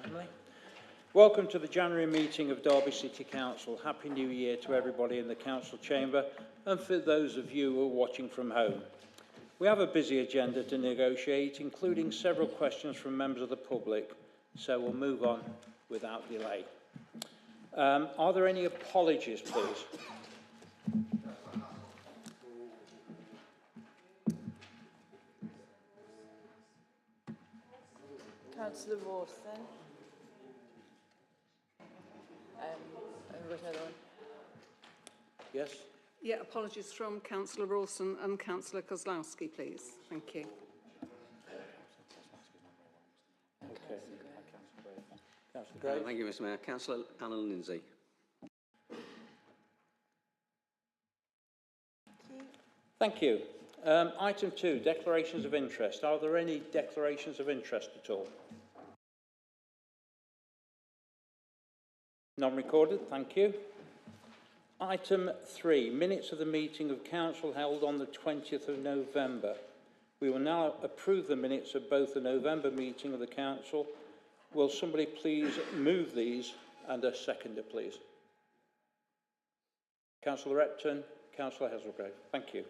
Emily. Welcome to the January meeting of Derby City Council. Happy New Year to everybody in the Council Chamber and for those of you who are watching from home. We have a busy agenda to negotiate, including several questions from members of the public, so we'll move on without delay. Are there any apologies, please? Councillor Rawson. And we've got another one. Yes? Yeah, apologies from Councillor Rawson and Councillor Kozlowski, please. Thank you. Okay. Councillor Gray. Thank you, Mr Mayor. Councillor Alan Lindsay. Thank you. Item 2, declarations of interest. Are there any declarations of interest at all? None recorded, thank you. Item 3, minutes of the meeting of Council held on the 20th of November. We will now approve the minutes of both the November meeting of the Council. Will somebody please move these and a seconder, please? Councillor Repton, Councillor Hazelgrave. Thank you.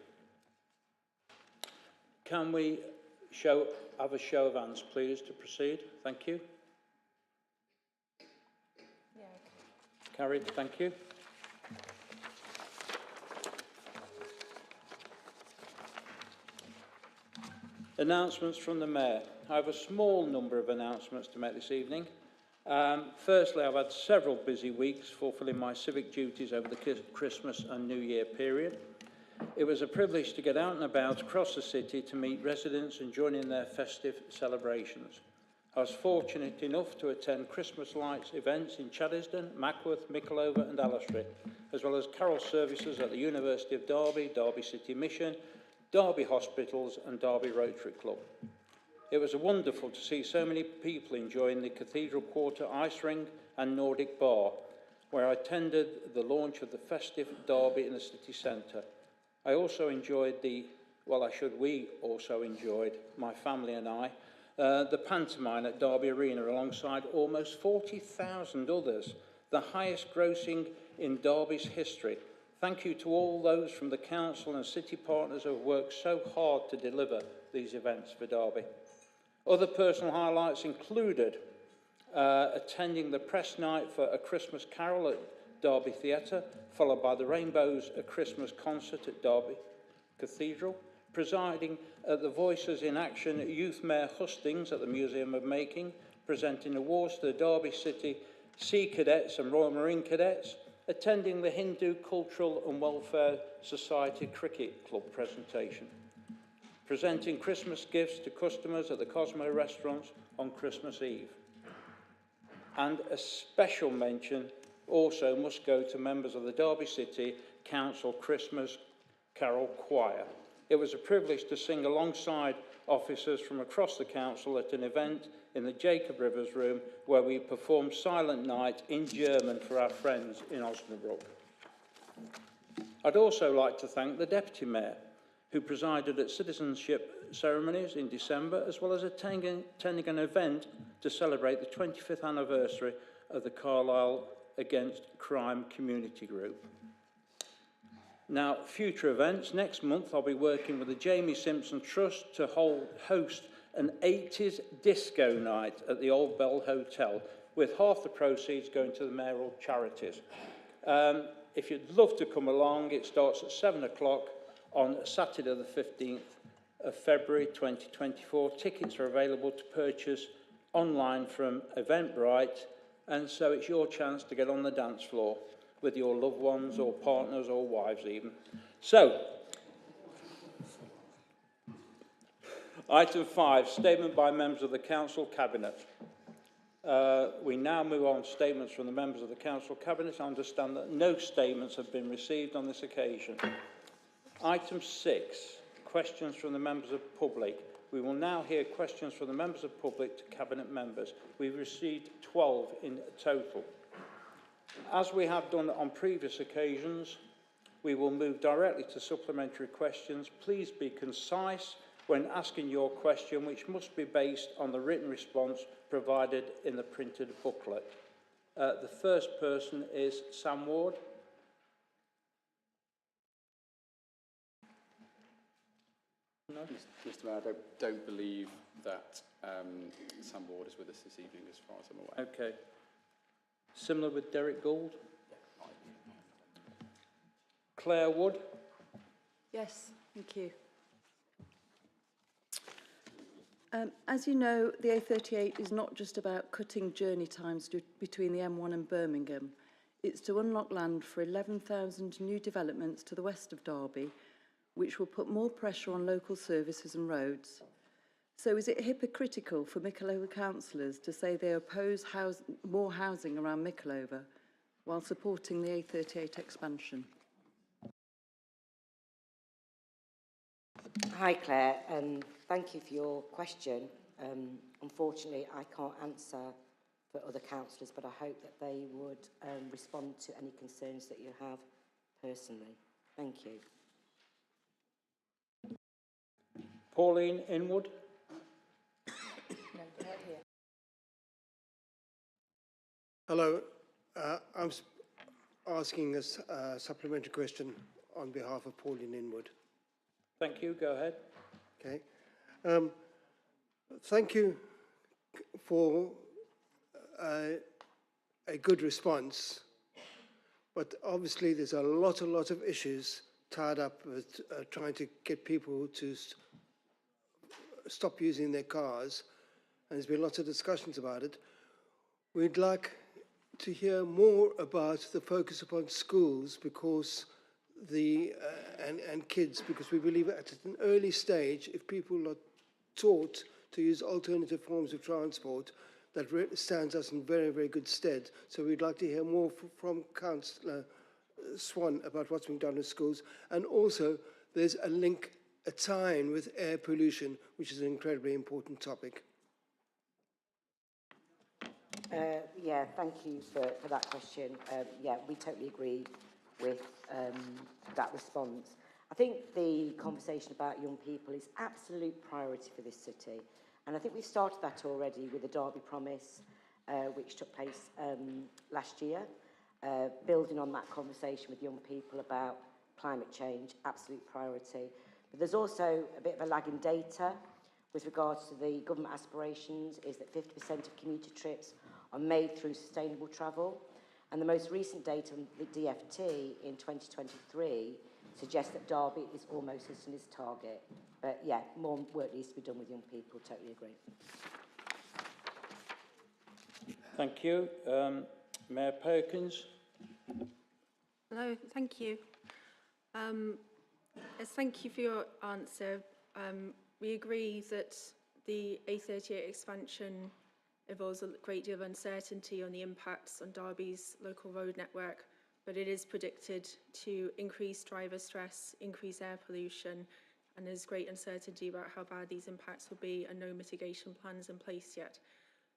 Can we have a show of hands, please, to proceed? Thank you. Yeah, okay. Carried, thank you. Announcements from the Mayor. I have a small number of announcements to make this evening. Firstly, I've had several busy weeks fulfilling my civic duties over the Christmas and New Year period. It was a privilege to get out and about across the city to meet residents and join in their festive celebrations. I was fortunate enough to attend Christmas lights events in Chaddesden, Mackworth, Micklover and Allestree, as well as carol services at the University of Derby, Derby City Mission, Derby Hospitals and Derby Rotary Club. It was wonderful to see so many people enjoying the Cathedral Quarter ice ring and Nordic bar, where I attended the launch of the festive Derby in the city centre. I also enjoyed we also enjoyed, my family and I, the pantomime at Derby Arena alongside almost 40,000 others, the highest grossing in Derby's history. Thank you to all those from the Council and City partners who have worked so hard to deliver these events for Derby. Other personal highlights included attending the press night for A Christmas Carol at Derby Theatre, followed by the Rainbows A Christmas concert at Derby Cathedral, presiding at the Voices in Action Youth Mayor Hustings at the Museum of Making, presenting awards to the Derby City Sea Cadets and Royal Marine Cadets, attending the Hindu Cultural and Welfare Society Cricket Club presentation, presenting Christmas gifts to customers at the Cosmo restaurants on Christmas Eve. And a special mention also must go to members of the Derby City Council Christmas Carol Choir. It was a privilege to sing alongside officers from across the council at an event in the Jacob Rivers Room where we performed Silent Night in German for our friends in Osnabrück. I'd also like to thank the Deputy Mayor, who presided at citizenship ceremonies in December, as well as attending an event to celebrate the 25th anniversary of the Carlisle Against Crime Community Group. Now, future events. Next month, I'll be working with the Jamie Simpson Trust to host an 80s disco night at the Old Bell Hotel, with half the proceeds going to the Mayoral charities. If you'd love to come along, it starts at 7 o'clock on Saturday the 15th of February 2024. Tickets are available to purchase online from Eventbrite, and so it's your chance to get on the dance floor with your loved ones or partners or wives even. So, item 5, statement by members of the Council Cabinet. We now move on to statements from the members of the Council Cabinet. I understand that no statements have been received on this occasion. Item 6, questions from the members of the public. We will now hear questions from the members of the public to Cabinet members. We've received 12 in total. As we have done on previous occasions, we will move directly to supplementary questions. Please be concise when asking your question, which must be based on the written response provided in the printed booklet. The first person is Sam Ward. No? Mr. Mayor, I don't believe that Sam Ward is with us this evening, as far as I'm aware. Okay. Similar with Derek Gould. Claire Wood. Yes, thank you. As you know, the A38 is not just about cutting journey times between the M1 and Birmingham. It's to unlock land for 11,000 new developments to the west of Derby, which will put more pressure on local services and roads. So is it hypocritical for Micklova councillors to say they oppose more housing around Micklova while supporting the A38 expansion? Hi Claire, thank you for your question. Unfortunately, I can't answer for other councillors, but I hope that they would respond to any concerns that you have personally. Thank you. Pauline Inwood. No, not here. Hello, I'm asking a supplementary question on behalf of Pauline Inwood. Thank you. Go ahead. Okay. Thank you for a good response, but obviously there's a lot of issues tied up with trying to get people to stop using their cars, and there's been lots of discussions about it. We'd like to hear more about the focus upon schools because and kids, because we believe at an early stage, if people are taught to use alternative forms of transport, that stands us in very good stead. So we'd like to hear more from Councillor Swan about what's being done in schools. And also, there's a tie-in with air pollution, which is an incredibly important topic. Yeah, thank you for that question. Yeah, we totally agree with that response. I think the conversation about young people is absolute priority for this city. And I think we've started that already with the Derby Promise, which took place last year, building on that conversation with young people about climate change, absolute priority. But there's also a bit of a lag in data with regards to the government aspirations, is that 50% of commuter trips are made through sustainable travel. And the most recent data from the DFT in 2023 suggests that Derby is almost hitting its target. But yeah, more work needs to be done with young people, totally agree. Thank you. Mayor Perkins. Hello, thank you. Yes, thank you for your answer. We agree that the A38 expansion involves a great deal of uncertainty on the impacts on Derby's local road network, but it is predicted to increase driver stress, increase air pollution, and there's great uncertainty about how bad these impacts will be and no mitigation plans in place yet.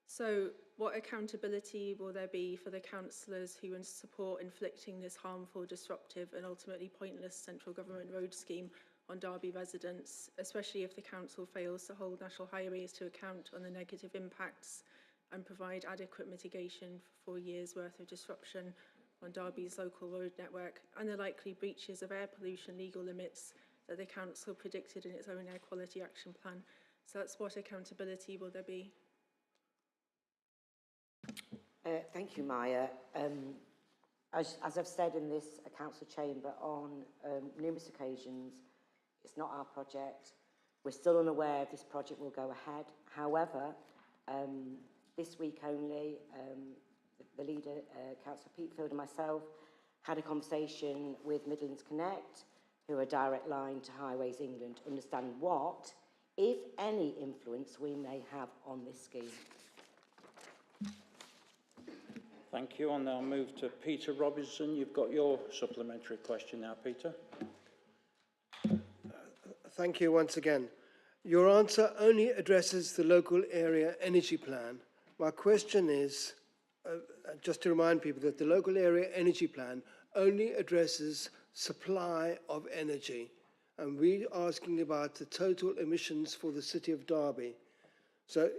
So what accountability will there be for the councillors who support inflicting this harmful, disruptive and ultimately pointless central government road scheme on Derby residents, especially if the council fails to hold National Highways to account on the negative impacts and provide adequate mitigation for 4 years' worth of disruption on Derby's local road network and the likely breaches of air pollution legal limits that the council predicted in its own air quality action plan. So that's what accountability will there be? Thank you, Maya. As I've said in this council chamber on numerous occasions, it's not our project. We're still unaware if this project will go ahead. However, this week only, the leader, Councillor Peatfield, and myself had a conversation with Midlands Connect, who are a direct line to Highways England, to understand what, if any, influence we may have on this scheme. Thank you. I'll now move to Peter Robinson. You've got your supplementary question now, Peter. Thank you once again. Your answer only addresses the local area energy plan. My question is, just to remind people that the local area energy plan only addresses supply of energy. and we're asking about the total emissions for the city of Derby. So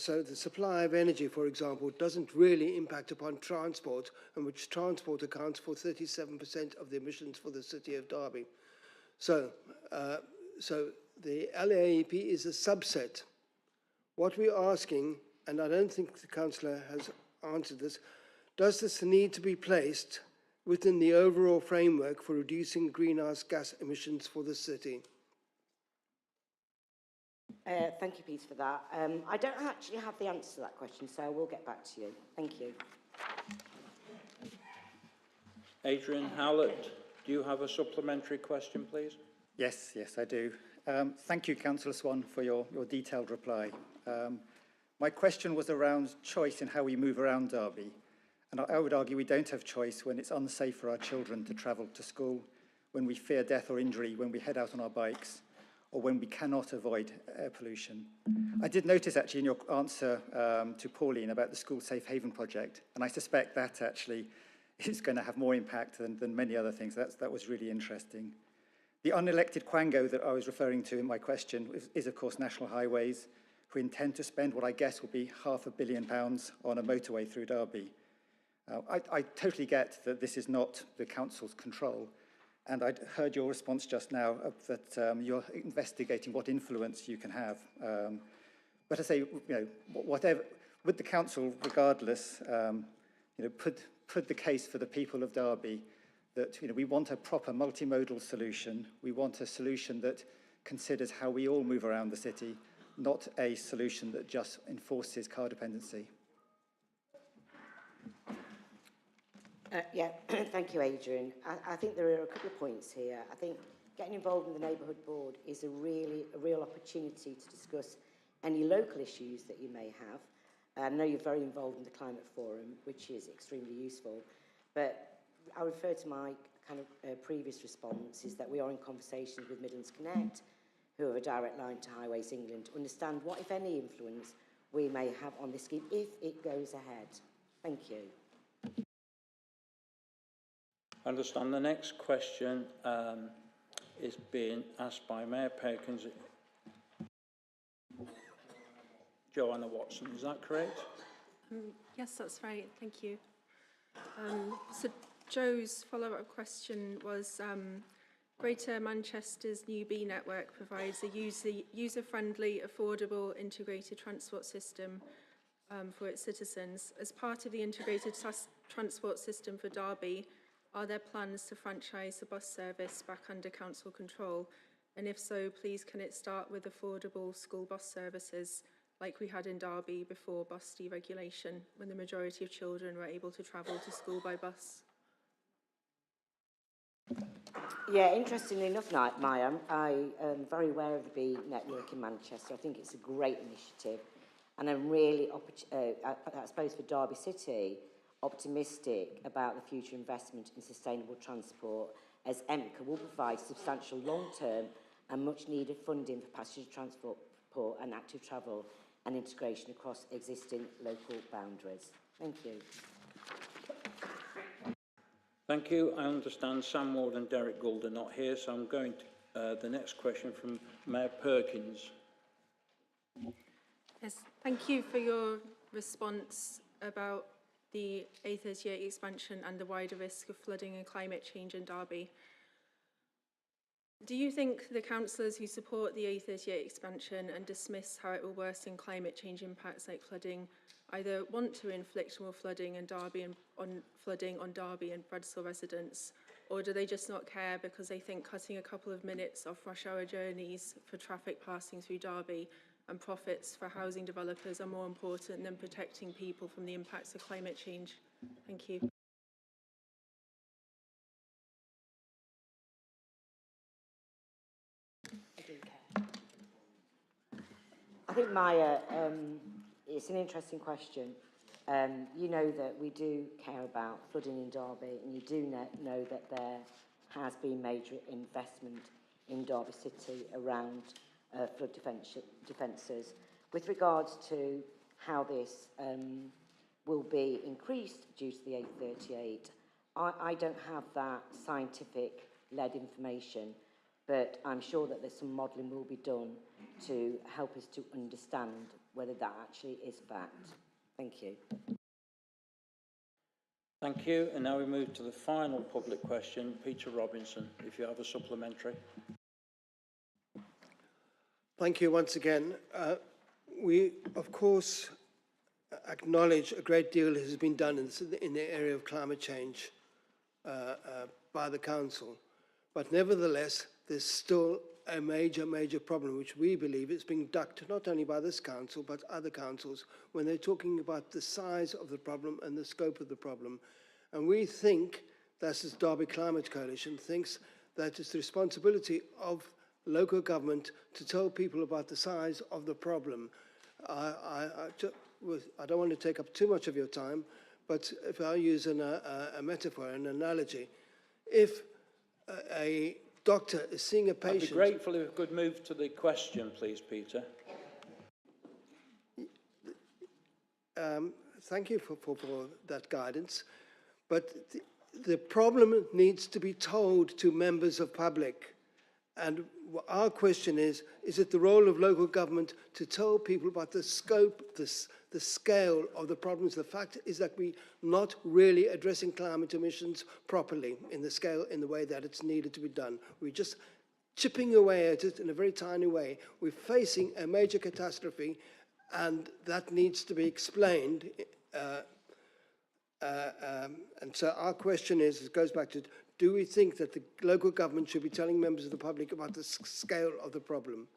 the supply of energy, for example, doesn't really impact upon transport, and which transport accounts for 37% of the emissions for the city of Derby. So the LAEP is a subset. What we're asking, and I don't think the councillor has answered this, does this need to be placed within the overall framework for reducing greenhouse gas emissions for the city? Thank you, Peter, for that. I don't actually have the answer to that question, so I will get back to you. Thank you. Adrian Howlett, do you have a supplementary question, please? Yes, I do. Thank you, Councillor Swan, for your detailed reply. My question was around choice in how we move around Derby. And I would argue we don't have choice when it's unsafe for our children to travel to school, when we fear death or injury when we head out on our bikes, or when we cannot avoid air pollution. I did notice actually in your answer to Pauline about the School Safe Haven project, and I suspect that actually is going to have more impact than many other things. That was really interesting. The unelected Quango that I was referring to in my question is of course National Highways, who intend to spend what I guess will be £500 million on a motorway through Derby. I totally get that this is not the council's control, and I'd heard your response just now that you're investigating what influence you can have. But I say, whatever, with the council, regardless, put the case for the people of Derby that we want a proper multimodal solution. We want a solution that considers how we all move around the city, not a solution that just enforces car dependency. Thank you, Adrian. I think there are a couple of points here. I think getting involved in the neighbourhood board is a real opportunity to discuss any local issues that you may have. I know you're very involved in the climate forum, which is extremely useful, but I refer to my kind of previous response is that we are in conversations with Midlands Connect, who have a direct line to Highways England, to understand what, if any, influence we may have on this scheme if it goes ahead. Thank you. I understand the next question is being asked by Mayor Perkins. Joanna Watson, is that correct? Yes, that's right. Thank you. So Joe's follow-up question was, Greater Manchester's new B network provides a user-friendly, affordable, integrated transport system for its citizens. As part of the integrated transport system for Derby, are there plans to franchise the bus service back under council control? And if so, please can it start with affordable school bus services like we had in Derby before bus deregulation, when the majority of children were able to travel to school by bus? Yeah, interestingly enough, Maya, I am very aware of the B network in Manchester. I think it's a great initiative, and I'm really, I suppose for Derby City, optimistic about the future investment in sustainable transport, as EMCA will provide substantial long-term and much-needed funding for passenger transport and active travel and integration across existing local boundaries. Thank you. Thank you. I understand Sam Ward and Derek Gould are not here, so I'm going to the next question from Mayor Perkins. Yes, thank you for your response about the A38 expansion and the wider risk of flooding and climate change in Derby. Do you think the councillors who support the A38 expansion and dismiss how it will worsen climate change impacts like flooding either want to inflict more flooding on Derby and Bredsall residents, or do they just not care because they think cutting a couple of minutes off rush hour journeys for traffic passing through Derby and profits for housing developers are more important than protecting people from the impacts of climate change? Thank you. I do care. I think, Maya, it's an interesting question. You know that we do care about flooding in Derby, and you do know that there has been major investment in Derby City around flood defences. With regards to how this will be increased due to the A38, I don't have that scientific-led information, but I'm sure that there's some modelling will be done to help us to understand whether that actually is fact. Thank you. Thank you. And now we move to the final public question. Peter Robinson, if you have a supplementary. Thank you once again. We, of course, acknowledge a great deal has been done in the area of climate change by the Council. But nevertheless, there's still a major problem, which we believe is being ducked not only by this Council, but other councils, when they're talking about the size of the problem and the scope of the problem. And we think, that's this Derby Climate Coalition, thinks that it's the responsibility of local government to tell people about the size of the problem. I don't want to take up too much of your time, but if I use a metaphor, an analogy, if a doctor is seeing a patient... I'd be grateful if we could move to the question, please, Peter. Thank you for that guidance, but the problem needs to be told to members of public. And our question is it the role of local government to tell people about the scope, the scale of the problems? The fact is that we're not really addressing climate emissions properly in the scale, in the way that it's needed to be done. We're just chipping away at it in a very tiny way. We're facing a major catastrophe, and that needs to be explained. And so our question is, it goes back to, do we think that the local government should be telling members of the public about the scale of the problem?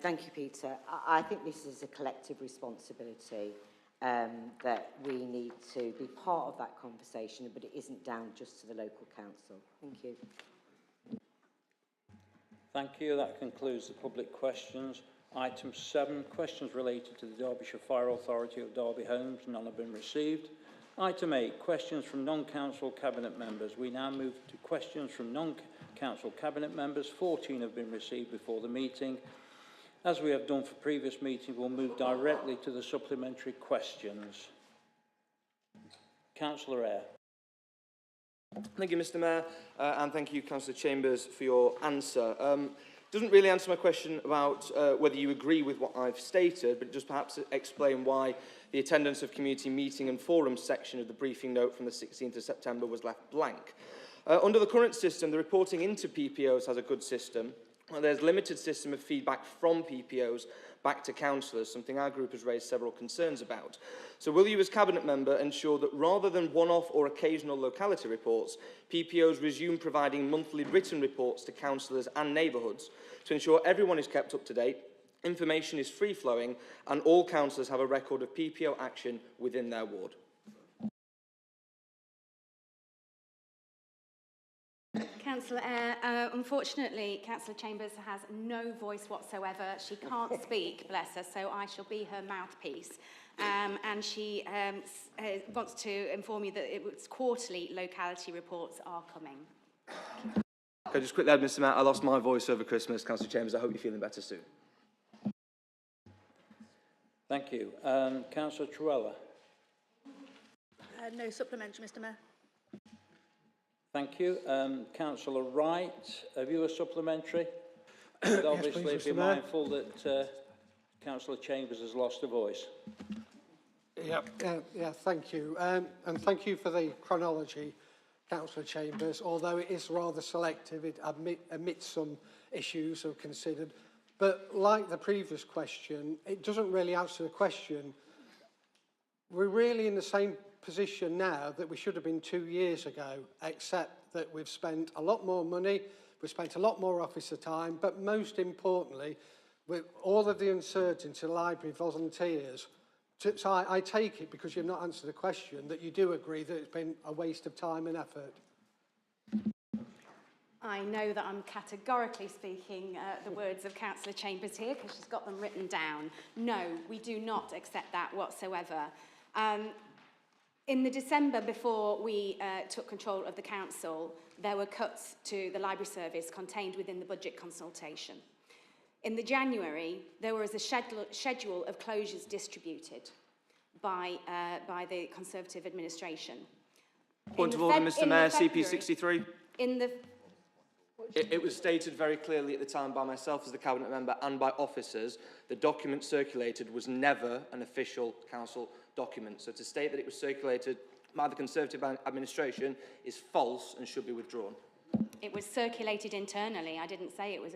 Thank you, Peter. I think this is a collective responsibility that we need to be part of that conversation, but it isn't down just to the local council. Thank you. Thank you. That concludes the public questions. Item 7, questions related to the Derbyshire Fire Authority of Derby Homes. None have been received. Item 8, questions from non-council cabinet members. We now move to questions from non-council cabinet members. 14 have been received before the meeting. As we have done for previous meetings, we'll move directly to the supplementary questions. Councillor Eyre. Thank you, Mr. Mayor, and thank you, Councillor Chambers, for your answer. Doesn't really answer my question about whether you agree with what I've stated, but just perhaps explain why the attendance of community meeting and forum section of the briefing note from the 16th of September was left blank. Under the current system, the reporting into PPOs has a good system. There's limited system of feedback from PPOs back to councillors, something our group has raised several concerns about. So will you as Cabinet Member ensure that rather than one-off or occasional locality reports, PPOs resume providing monthly written reports to councillors and neighbourhoods to ensure everyone is kept up to date, information is free-flowing and all councillors have a record of PPO action within their ward? Councillor Eyre, unfortunately, Councillor Chambers has no voice whatsoever. She can't speak, bless her, so I shall be her mouthpiece. And she wants to inform you that quarterly locality reports are coming. Can I just quickly add, Mr. Mayor, I lost my voice over Christmas. Councillor Chambers, I hope you're feeling better soon. Thank you. Councillor Truella. No supplementary, Mr. Mayor. Thank you. Councillor Wright, have you a supplementary? But obviously, yes, please, be Mr. Mayor. mindful that Councillor Chambers has lost a voice. Yeah, thank you. And thank you for the chronology, Councillor Chambers. Although it is rather selective, it omits some issues are considered. But like the previous question, it doesn't really answer the question. We're really in the same position now that we should have been 2 years ago, except that we've spent a lot more money, we've spent a lot more officer time, but most importantly, with all of the uncertainty, library volunteers. So I take it, because you've not answered the question, that you do agree that it's been a waste of time and effort. I know that I'm categorically speaking the words of Councillor Chambers here, because she's got them written down. No, we do not accept that whatsoever. In the December before we took control of the council, there were cuts to the library service contained within the budget consultation. In the January, there was a schedule of closures distributed by the Conservative administration. Point of order, Mr Mayor, CP 63. In the It was stated very clearly at the time by myself as the Cabinet member and by officers, the document circulated was never an official council document. So to state that it was circulated by the Conservative administration is false and should be withdrawn. It was circulated internally. I didn't say it was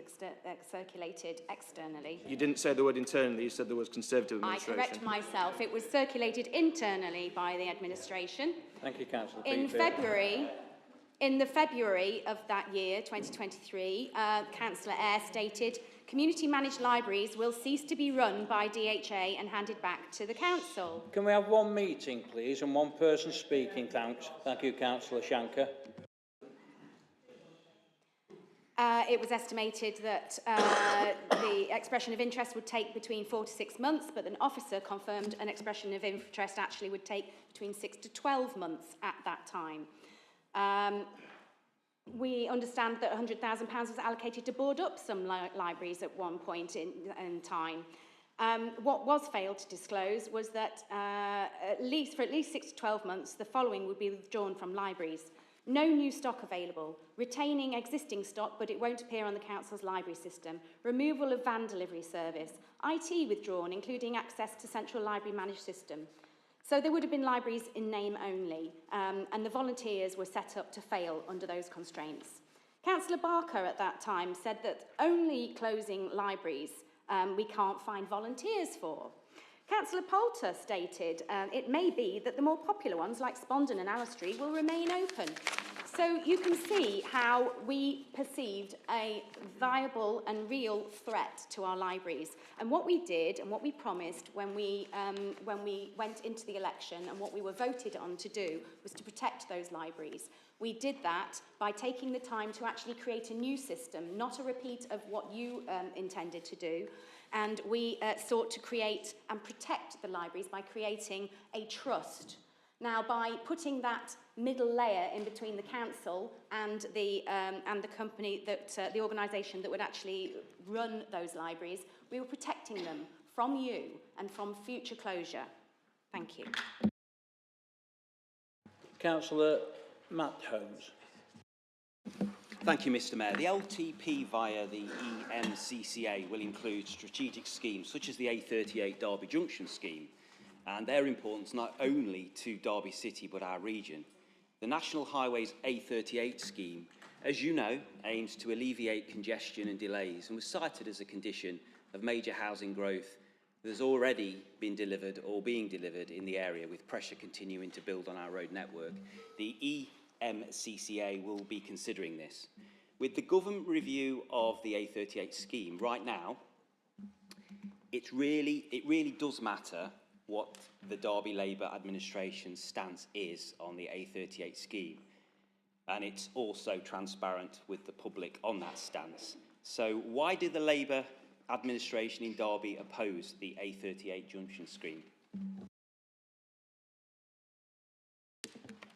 circulated externally. You didn't say the word internally, you said there was Conservative administration. I correct myself. It was circulated internally by the administration. Thank you, Councillor Peafield. In the February of that year, 2023, Councillor Eyre stated, community managed libraries will cease to be run by DHA and handed back to the council. Can we have one meeting, please, and one person speaking, thanks. Thank you, Councillor Shanker. It was estimated that the expression of interest would take between 4 to 6 months, but an officer confirmed an expression of interest actually would take between 6 to 12 months at that time. We understand that £100,000 was allocated to board up some libraries at one point in time. What was failed to disclose was that for at least 6 to 12 months, the following would be withdrawn from libraries. No new stock available, retaining existing stock but it won't appear on the council's library system, removal of van delivery service, IT withdrawn including access to central library managed system. So there would have been libraries in name only and the volunteers were set up to fail under those constraints. Councillor Barker at that time said that only closing libraries we can't find volunteers for. Councillor Poulter stated it may be that the more popular ones like Spondon and Alistry will remain open. So you can see how we perceived a viable and real threat to our libraries. And what we did and what we promised when we went into the election and what we were voted on to do was to protect those libraries. We did that by taking the time to actually create a new system, not a repeat of what you intended to do. And we sought to create and protect the libraries by creating a trust. Now, by putting that middle layer in between the council and the company, the organisation that would actually run those libraries, we were protecting them from you and from future closure. Thank you. Councillor Matt Holmes. Thank you, Mr Mayor. The LTP via the EMCCA will include strategic schemes such as the A38 Derby Junction scheme, and their importance not only to Derby City but our region. The National Highways A38 scheme, as you know, aims to alleviate congestion and delays and was cited as a condition of major housing growth that has already been delivered or being delivered in the area, with pressure continuing to build on our road network. The EMCCA will be considering this. With the government review of the A38 scheme right now, it really does matter what the Derby Labour administration's stance is on the A38 scheme, and it's also transparent with the public on that stance. So why did the Labour administration in Derby oppose the A38 junction scheme?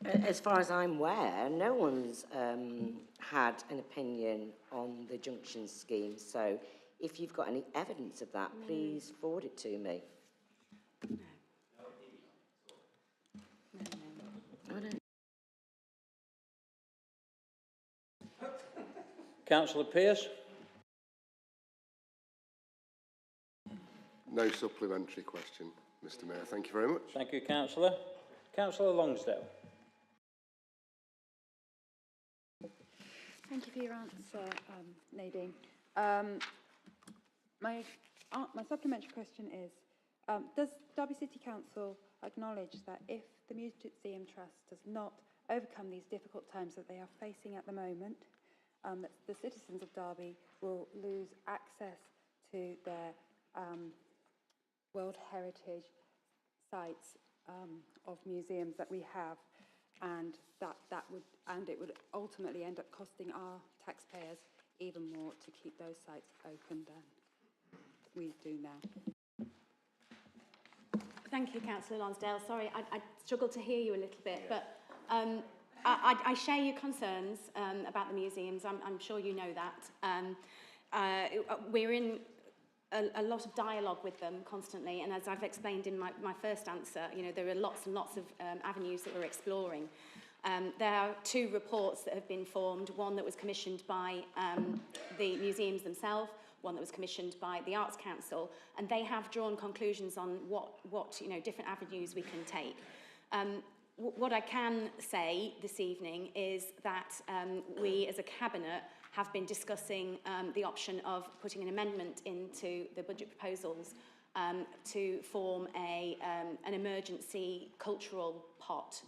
As far as I'm aware, no one's had an opinion on the junction scheme. So if you've got any evidence of that, please forward it to me. Councillor Pearce. No supplementary question, Mr Mayor. Thank you very much. Thank you, Councillor. Councillor Longsdale. Thank you for your answer, Nadine. My supplementary question is, does Derby City Council acknowledge that if the Museum Trust does not overcome these difficult times that they are facing at the moment, that the citizens of Derby will lose access to their World Heritage sites of museums that we have, and it would ultimately end up costing our taxpayers even more to keep those sites open than we do now? Thank you, Councillor Lonsdale. Sorry, I struggled to hear you a little bit, but I share your concerns about the museums. I'm sure you know that. We're in a lot of dialogue with them constantly, and as I've explained in my first answer, you know, there are lots and lots of avenues that we're exploring. There are two reports that have been formed, one that was commissioned by the museums themselves, one that was commissioned by the Arts Council, and they have drawn conclusions on what different avenues we can take. What I can say this evening is that we as a Cabinet have been discussing the option of putting an amendment into the budget proposals to form an emergency cultural pot.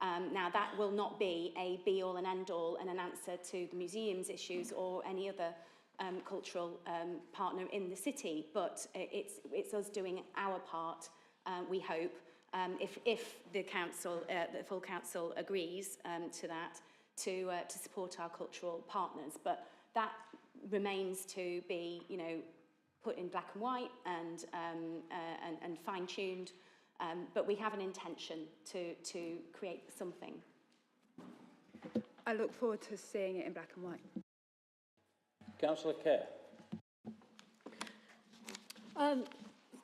Now, that will not be a be-all and end-all and an answer to the museum's issues or any other cultural partner in the city, but it's us doing our part, we hope, if the council, the full council agrees to that, to support our cultural partners. But that remains to be, put in black and white and fine-tuned. But we have an intention to create something. I look forward to seeing it in black and white. Councillor Kerr.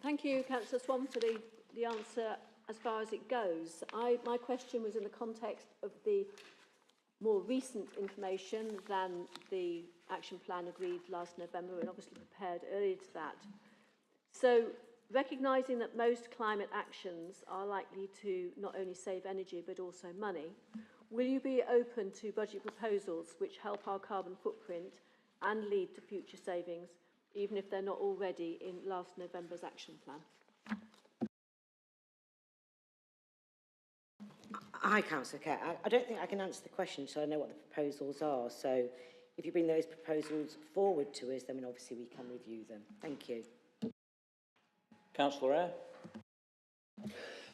Thank you, Councillor Swan, for the answer as far as it goes. My question was in the context of the more recent information than the action plan agreed last November and obviously prepared earlier to that. So, recognising that most climate actions are likely to not only save energy but also money, will you be open to budget proposals which help our carbon footprint and lead to future savings, even if they're not already in last November's action plan? Hi, Councillor Kerr. I don't think I can answer the question until I know what the proposals are. So if you bring those proposals forward to us, then obviously we can review them. Thank you. Councillor Eyre.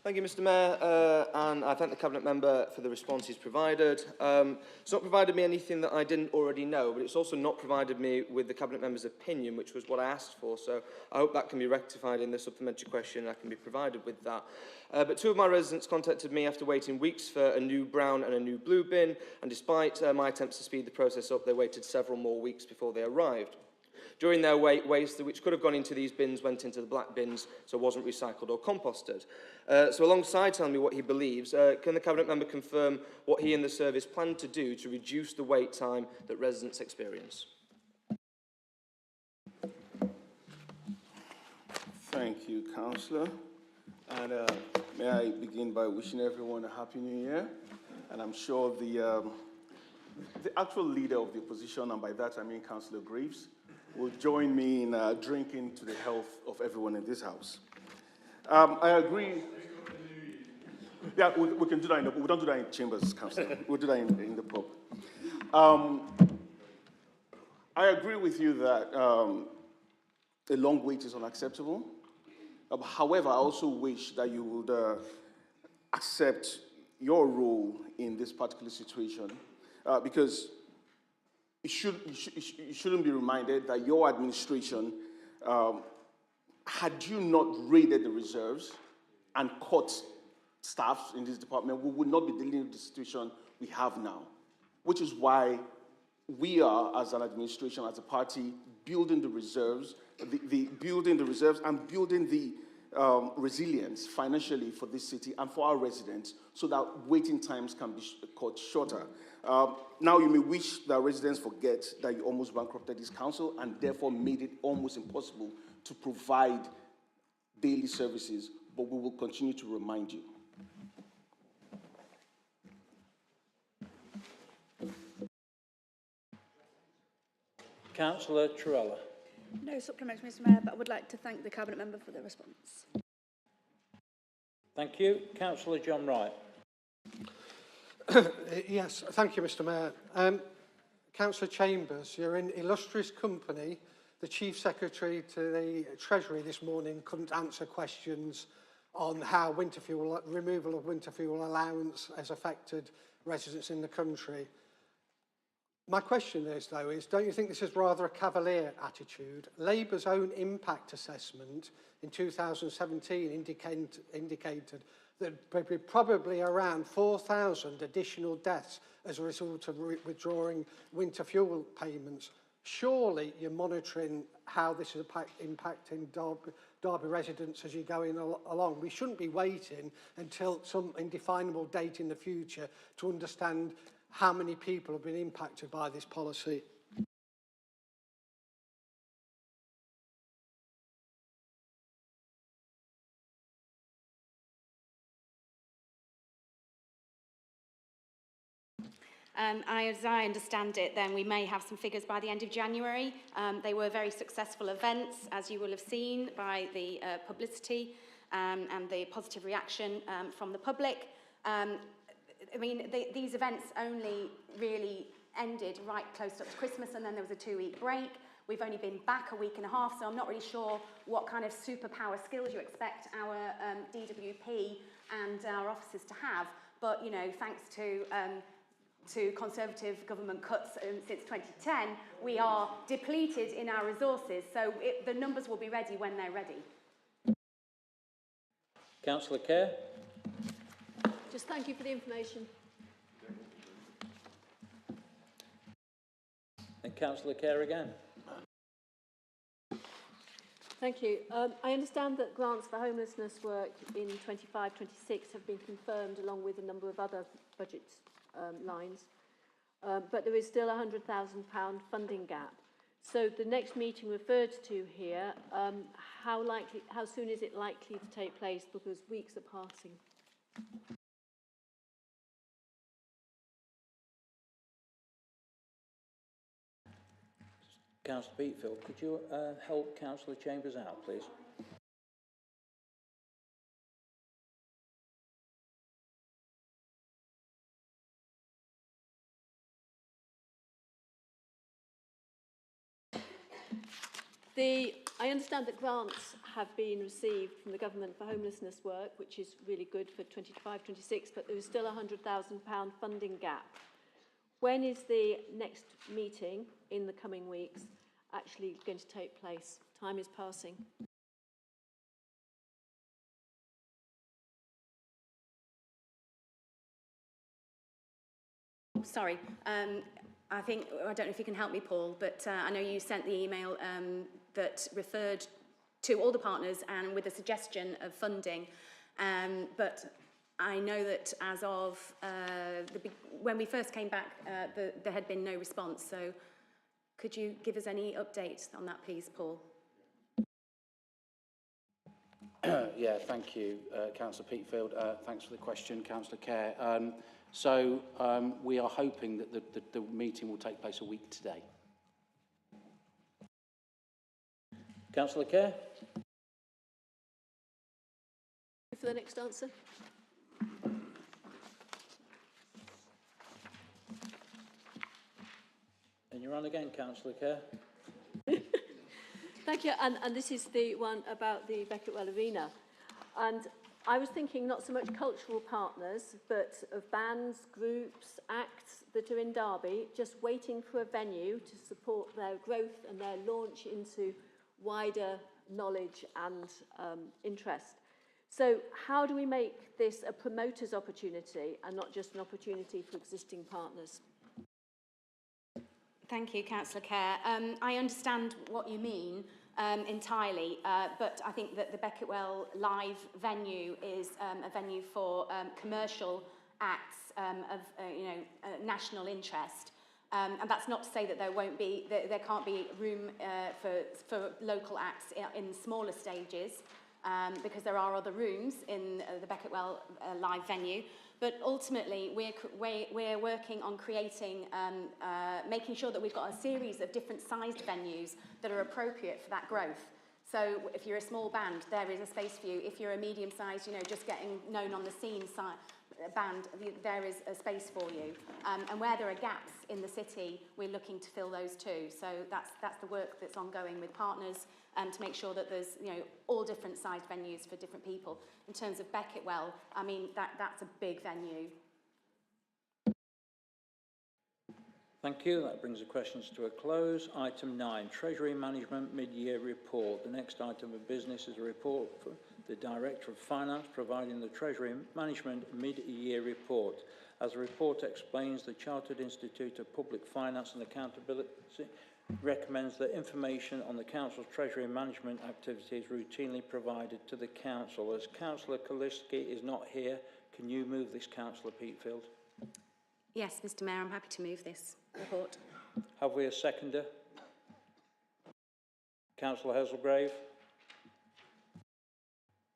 Thank you, Mr Mayor, and I thank the Cabinet Member for the responses provided. It's not provided me anything that I didn't already know, but it's also not provided me with the Cabinet Member's opinion, which was what I asked for, so I hope that can be rectified in the supplementary question and I can be provided with that. But two of my residents contacted me after waiting weeks for a new brown and a new blue bin, and despite my attempts to speed the process up, they waited several more weeks before they arrived. During their wait, waste, which could have gone into these bins, went into the black bins, so wasn't recycled or composted. So alongside telling me what he believes, can the Cabinet Member confirm what he and the service plan to do to reduce the wait time that residents experience? Thank you, Councillor. And may I begin by wishing everyone a Happy New Year. And I'm sure the actual leader of the opposition, and by that I mean Councillor Greaves, will join me in drinking to the health of everyone in this house. I agree. Yeah, we can do that. We don't do that in chambers, Councillor. We'll do that in the pub. I agree with you that a long wait is unacceptable. However, I also wish that you would accept your role in this particular situation, because you shouldn't be reminded that your administration, had you not raided the reserves and cut staff in this department, we would not be dealing with the situation we have now, which is why we are, as an administration, as a party, building the reserves, building the reserves and building the resilience financially for this city and for our residents so that waiting times can be cut shorter. Now you may wish that residents forget that you almost bankrupted this council and therefore made it almost impossible to provide daily services, but we will continue to remind you. Councillor Trewella. No supplementary, Mr Mayor, but I would like to thank the Cabinet Member for the response. Thank you. Councillor John Wright. Yes, thank you, Mr Mayor. Councillor Chambers, you're in illustrious company. The Chief Secretary to the Treasury this morning couldn't answer questions on how winter fuel, removal of winter fuel allowance has affected residents in the country. My question is, though, don't you think this is rather a cavalier attitude? Labour's own impact assessment in 2017 indicated that there would be probably around 4,000 additional deaths as a result of withdrawing winter fuel payments. surely you're monitoring how this is impacting Derby residents as you're going along. We shouldn't be waiting until some indefinable date in the future to understand how many people have been impacted by this policy. As I understand it, then we may have some figures by the end of January. They were very successful events, as you will have seen by the publicity and the positive reaction from the public. I mean, these events only really ended right close up to Christmas, and then there was a 2-week break. We've only been back a week and a half, so I'm not really sure what kind of superpower skills you expect our DWP and our officers to have. But, you know, thanks to Conservative government cuts since 2010, we are depleted in our resources. So the numbers will be ready when they're ready. Councillor Kerr. Just thank you for the information. And Councillor Kerr again. Thank you. I understand that grants for homelessness work in 25-26 have been confirmed along with a number of other budget lines, but there is still a £100,000 funding gap. So the next meeting referred to here, how soon is it likely to take place, because weeks are passing? Councillor Beatfield, could you help Councillor Chambers out, please? I understand that grants have been received from the government for homelessness work, which is really good for 25-26, but there is still a £100,000 funding gap. When is the next meeting in the coming weeks actually going to take place? Time is passing. Sorry, I don't know if you can help me, Paul, but I know you sent the email that referred to all the partners and with a suggestion of funding, but I know that as of when we first came back, there had been no response. So could you give us any update on that, please, Paul? Yeah, thank you, Councillor Peatfield. Thanks for the question, Councillor Kerr. We are hoping that the meeting will take place a week today. Councillor Kerr. For the next answer. And you're on again, Councillor Kerr. Thank you. And this is the one about the Beckettwell Arena. And I was thinking not so much cultural partners, but of bands, groups, acts that are in Derby, just waiting for a venue to support their growth and their launch into wider knowledge and interest. So how do we make this a promoter's opportunity and not just an opportunity for existing partners? Thank you, Councillor Kerr. I understand what you mean entirely, but I think that the Beckettwell Live venue is a venue for commercial acts of national interest. And that's not to say that there can't be room for local acts in smaller stages, because there are other rooms in the Beckettwell Live venue. But ultimately, we're working on creating, making sure that we've got a series of different sized venues that are appropriate for that growth. So if you're a small band, there is a space for you. If you're a medium-sized, just getting known on the scene band, there is a space for you. And where there are gaps in the city, we're looking to fill those too. So that's the work that's ongoing with partners to make sure that there's all different sized venues for different people. In terms of Beckettwell, I mean that's a big venue. Thank you. That brings the questions to a close. Item 9, Treasury Management Mid-Year Report. The next item of business is a report for the Director of Finance providing the Treasury Management Mid-Year Report. As the report explains, the Chartered Institute of Public Finance and Accountability recommends that information on the Council's Treasury management activity is routinely provided to the Council. As Councillor Kaliski is not here, can you move this, Councillor Peatfield? Yes, Mr Mayor, I'm happy to move this report. Have we a seconder? Councillor Hazelgrave?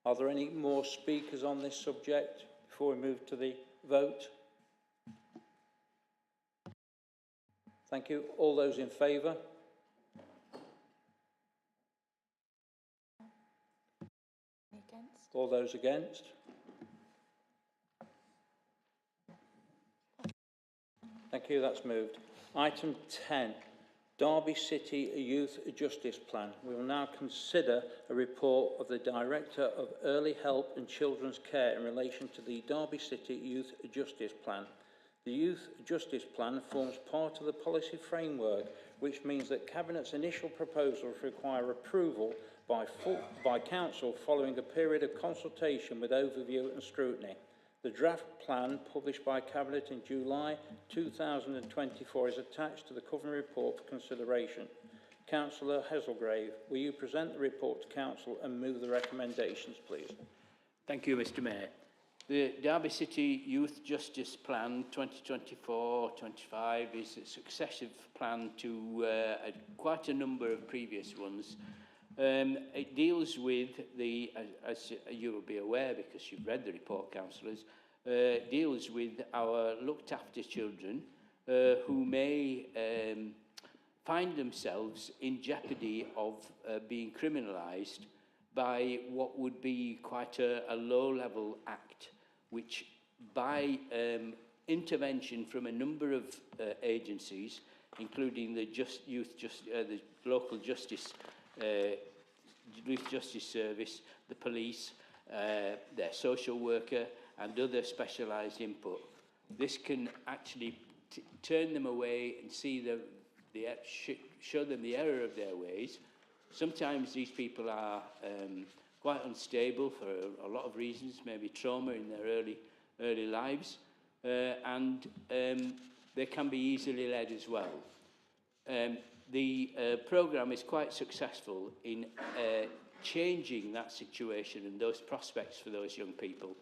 Are there any more speakers on this subject before we move to the vote? Thank you. All those in favour? Against? All those against? Thank you, that's moved. Item 10, Derby City Youth Justice Plan. We will now consider a report of the Director of Early Help and Children's Care in relation to the Derby City Youth Justice Plan. The Youth Justice Plan forms part of the policy framework, which means that Cabinet's initial proposals require approval by Council following a period of consultation with overview and scrutiny. The draft plan, published by Cabinet in July 2024, is attached to the covering report for consideration. Councillor Hazelgrave, will you present the report to Council and move the recommendations, please? Thank you, Mr Mayor. The Derby City Youth Justice Plan 2024-25 is a successive plan to quite a number of previous ones. It deals with the, as you will be aware because you've read the report, councillors, deals with our looked after children who may find themselves in jeopardy of being criminalised by what would be quite a low-level act, which by intervention from a number of agencies, including the the local justice Youth Justice Service, the police, their social worker and other specialised input. This can actually turn them away and see show them the error of their ways. Sometimes these people are quite unstable for a lot of reasons, maybe trauma in their early lives, and they can be easily led as well. The programme is quite successful in changing that situation and those prospects for those young people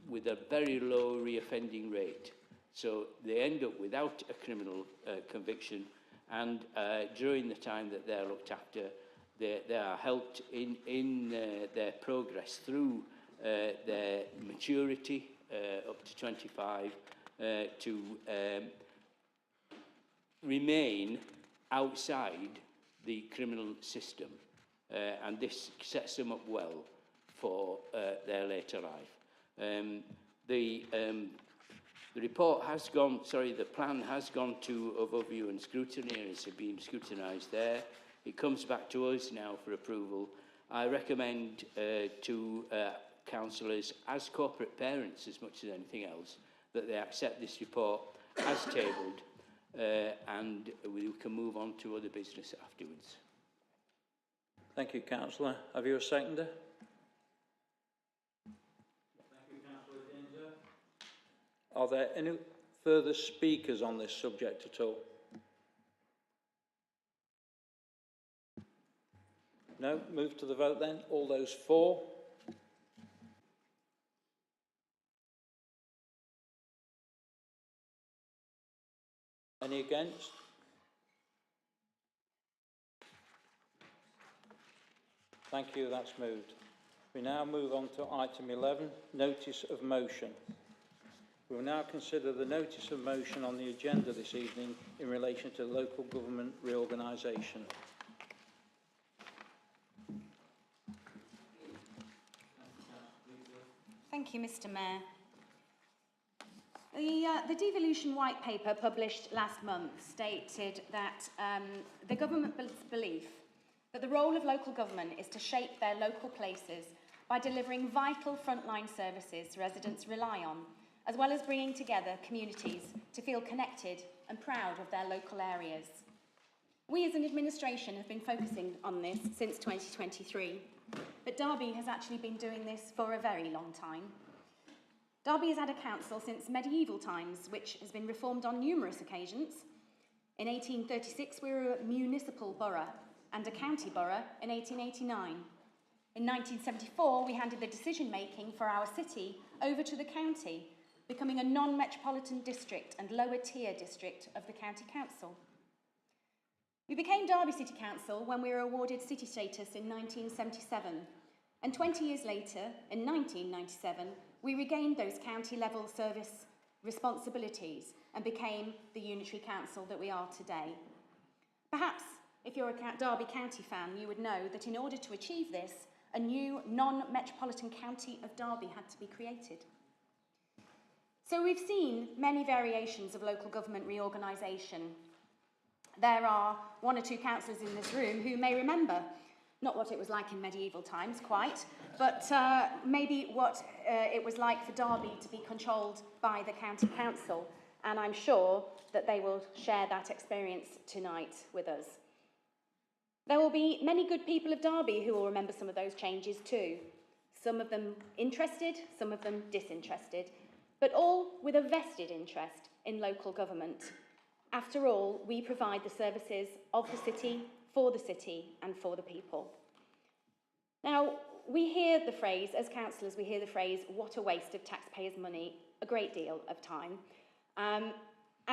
with a very low reoffending rate. So they end up without a criminal conviction, and during the time that they're looked after, they are helped in their progress through their maturity up to 25 to remain outside the criminal system, and this sets them up well for their later life. The report has gone, the plan has gone to overview and scrutiny, and it's been scrutinised there. It comes back to us now for approval. I recommend to councillors, as corporate parents as much as anything else, that they accept this report as tabled, and we can move on to other business afterwards. Thank you, Councillor. Have you a seconder? Are there any further speakers on this subject at all? No? Move to the vote then. All those for? Any against? Thank you, that's moved. We now move on to item 11, notice of motion. We will now consider the notice of motion on the agenda this evening in relation to local government reorganisation. Thank you, Mr Mayor. The devolution white paper published last month stated that the government's belief that the role of local government is to shape their local places by delivering vital frontline services residents rely on, as well as bringing together communities to feel connected and proud of their local areas. We as an administration have been focusing on this since 2023, but Derby has actually been doing this for a very long time. Derby has had a council since medieval times, which has been reformed on numerous occasions, In 1836, we were a municipal borough and a county borough in 1889. In 1974, we handed the decision-making for our city over to the county, becoming a non-metropolitan district and lower-tier district of the county council. We became Derby City Council when we were awarded city status in 1977, and 20 years later, in 1997, we regained those county-level service responsibilities and became the unitary council that we are today. Perhaps, if you're a Derby County fan, you would know that in order to achieve this, a new non-metropolitan county of Derby had to be created. So we've seen many variations of local government reorganisation. There are one or two councillors in this room who may remember, not what it was like in medieval times quite, but maybe what it was like for Derby to be controlled by the county council, and I'm sure that they will share that experience tonight with us. There will be many good people of Derby who will remember some of those changes too. Some of them interested, some of them disinterested, but all with a vested interest in local government. After all, we provide the services of the city, and for the people. Now, we hear the phrase, as councillors, we hear the phrase, what a waste of taxpayers' money, a great deal of time. And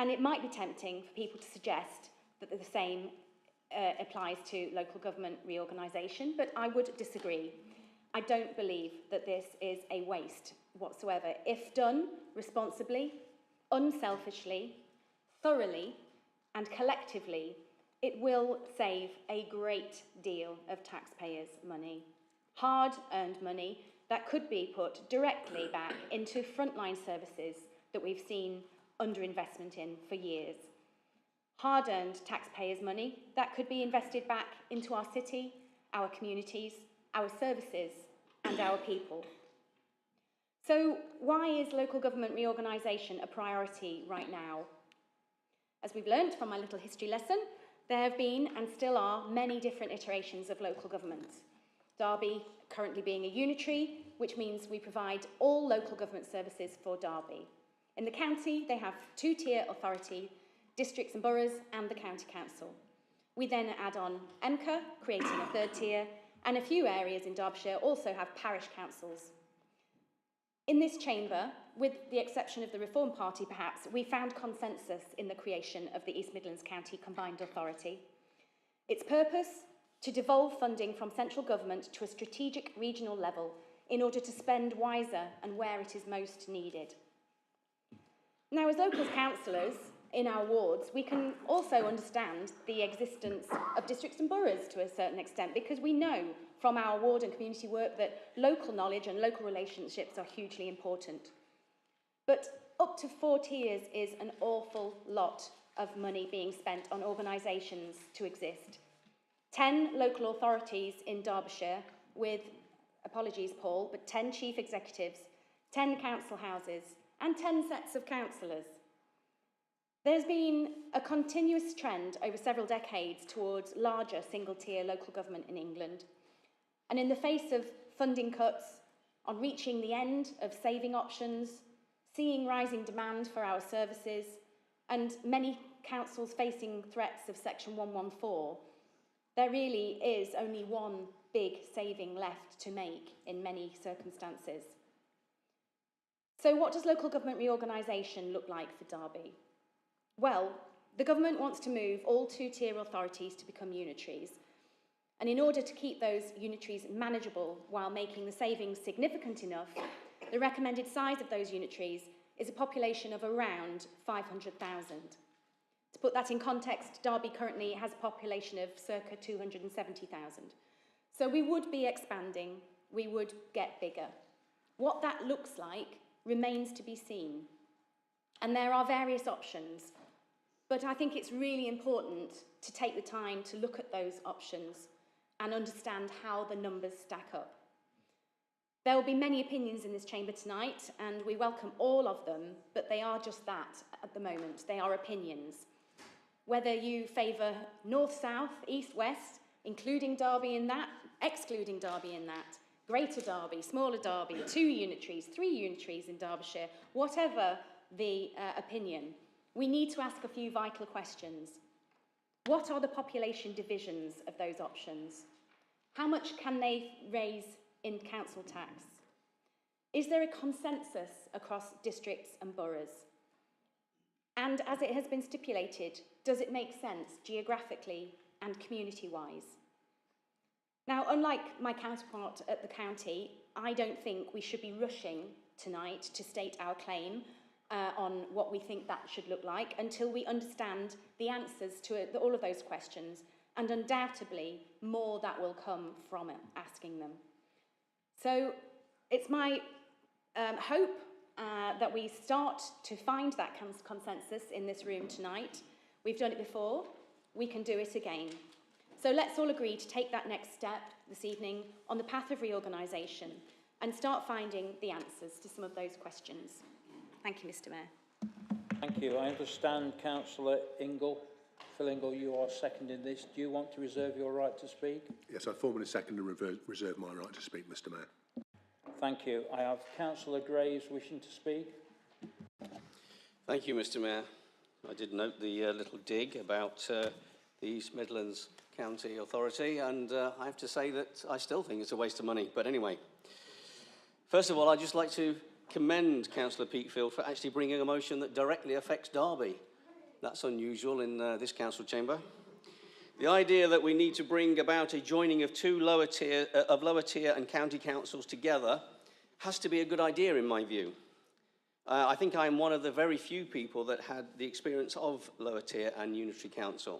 it might be tempting for people to suggest that the same applies to local government reorganisation, but I would disagree. I don't believe that this is a waste whatsoever. If done responsibly, unselfishly, thoroughly, and collectively, it will save a great deal of taxpayers' money. Hard-earned money that could be put directly back into frontline services that we've seen underinvestment in for years. Hard-earned taxpayers' money that could be invested back into our city, our communities, our services, and our people. So why is local government reorganisation a priority right now? As we've learnt from my little history lesson, there have been and still are many different iterations of local government. Derby currently being a unitary, which means we provide all local government services for Derby. In the county, they have two-tier authority, districts and boroughs, and the county council. We then add on MCA, creating a third tier, and a few areas in Derbyshire also have parish councils. In this chamber, with the exception of the Reform Party perhaps, we found consensus in the creation of the East Midlands County Combined Authority. Its purpose? To devolve funding from central government to a strategic regional level in order to spend wiser and where it is most needed. Now, as local councillors in our wards, we can also understand the existence of districts and boroughs to a certain extent, because we know from our ward and community work that local knowledge and local relationships are hugely important. But up to 4 tiers is an awful lot of money being spent on organisations to exist. 10 local authorities in Derbyshire with, apologies Paul, but 10 chief executives, 10 council houses and 10 sets of councillors. There's been a continuous trend over several decades towards larger single-tier local government in England. And in the face of funding cuts, on reaching the end of saving options, seeing rising demand for our services, and many councils facing threats of Section 114, there really is only one big saving left to make in many circumstances. So what does local government reorganisation look like for Derby? Well, the government wants to move all 2-tier authorities to become unitaries. And in order to keep those unitaries manageable while making the savings significant enough, the recommended size of those unitaries is a population of around 500,000. To put that in context, Derby currently has a population of circa 270,000. So we would be expanding, we would get bigger. What that looks like remains to be seen. And there are various options, but I think it's really important to take the time to look at those options and understand how the numbers stack up. There will be many opinions in this chamber tonight, and we welcome all of them, but they are just that at the moment. They are opinions. Whether you favour north-south, east-west, including Derby in that, excluding Derby in that, Greater Derby, smaller Derby, 2 unitaries, 3 unitaries in Derbyshire, whatever the opinion, we need to ask a few vital questions. What are the population divisions of those options? How much can they raise in council tax? Is there a consensus across districts and boroughs? And as it has been stipulated, does it make sense geographically and community-wise? Now, unlike my counterpart at the county, I don't think we should be rushing tonight to state our claim on what we think that should look like until we understand the answers to all of those questions, and undoubtedly more that will come from asking them. So it's my hope that we start to find that consensus in this room tonight. We've done it before, we can do it again. So let's all agree to take that next step this evening on the path of reorganisation and start finding the answers to some of those questions. Thank you, Mr. Mayor. Thank you. I understand Councillor Ingle. Phil Ingle, you are seconding this. Do you want to reserve your right to speak? Yes, I formally second and reserve my right to speak, Mr. Mayor. Thank you. I have Councillor Graves wishing to speak. Thank you, Mr. Mayor. I did note the little dig about the East Midlands County Authority, and I have to say that I still think it's a waste of money. But anyway, first of all, I'd just like to commend Councillor Peatfield for actually bringing a motion that directly affects Derby. That's unusual in this council chamber. The idea that we need to bring about a joining of two lower tier and county councils together has to be a good idea in my view. I think I'm one of the very few people that had the experience of lower tier and unitary council.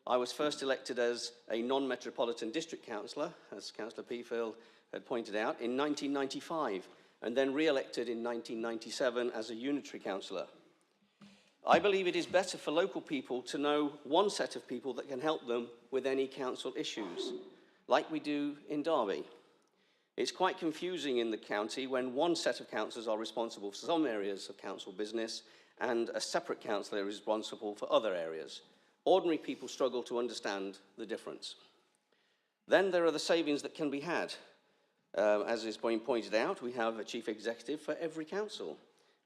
I was first elected as a non-metropolitan district councillor, as Councillor Peatfield had pointed out, in 1995, and then re-elected in 1997 as a unitary councillor. I believe it is better for local people to know one set of people that can help them with any council issues, like we do in Derby. It's quite confusing in the county when one set of councillors are responsible for some areas of council business and a separate councillor is responsible for other areas. Ordinary people struggle to understand the difference. Then there are the savings that can be had. As is being pointed out, we have a chief executive for every council.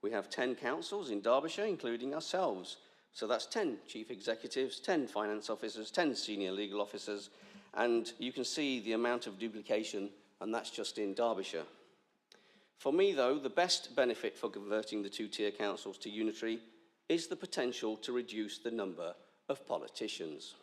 We have 10 councils in Derbyshire, including ourselves. So that's 10 chief executives, 10 finance officers, 10 senior legal officers, and you can see the amount of duplication, and that's just in Derbyshire. For me, though, the best benefit for converting the two-tier councils to unitary is the potential to reduce the number of politicians.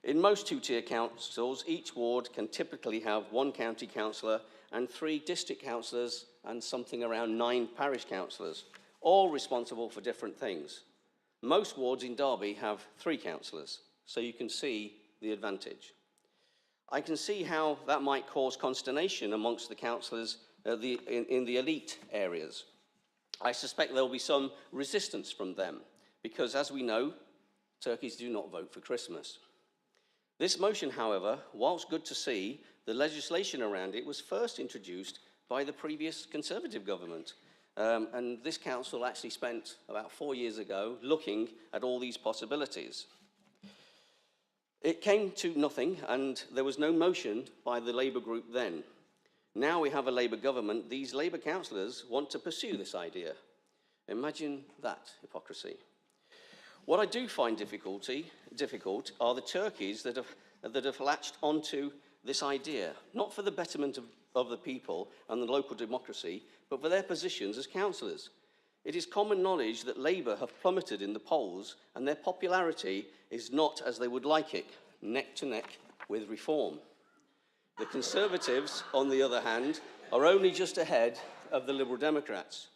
In most two-tier councils, each ward can typically have one county councillor and 3 district councillors and something around 9 parish councillors, all responsible for different things. Most wards in Derby have 3 councillors, so you can see the advantage. I can see how that might cause consternation amongst the councillors in the elite areas. I suspect there will be some resistance from them, because as we know, turkeys do not vote for Christmas. This motion, however, whilst good to see, the legislation around it was first introduced by the previous Conservative government. And this council actually spent about 4 years ago looking at all these possibilities. It came to nothing, and there was no motion by the Labour group then. Now we have a Labour government. These Labour councillors want to pursue this idea. Imagine that hypocrisy. What I do find difficult are the turkeys that have latched onto this idea, not for the betterment of the people and the local democracy, but for their positions as councillors. It is common knowledge that Labour have plummeted in the polls and their popularity is not as they would like it, neck to neck with Reform. The Conservatives, on the other hand, are only just ahead of the Liberal Democrats.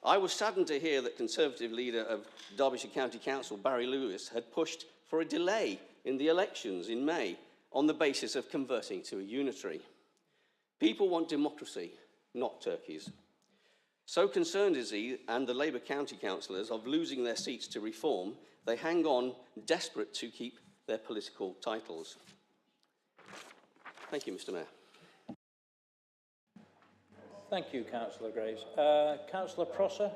I was saddened to hear that Conservative leader of Derbyshire County Council, Barry Lewis, had pushed for a delay in the elections in May on the basis of converting to a unitary. People want democracy, not turkeys. So concerned is he and the Labour county councillors of losing their seats to Reform, they hang on, desperate to keep their political titles. Thank you, Mr. Mayor. Thank you, Councillor Graves. Councillor Prosser?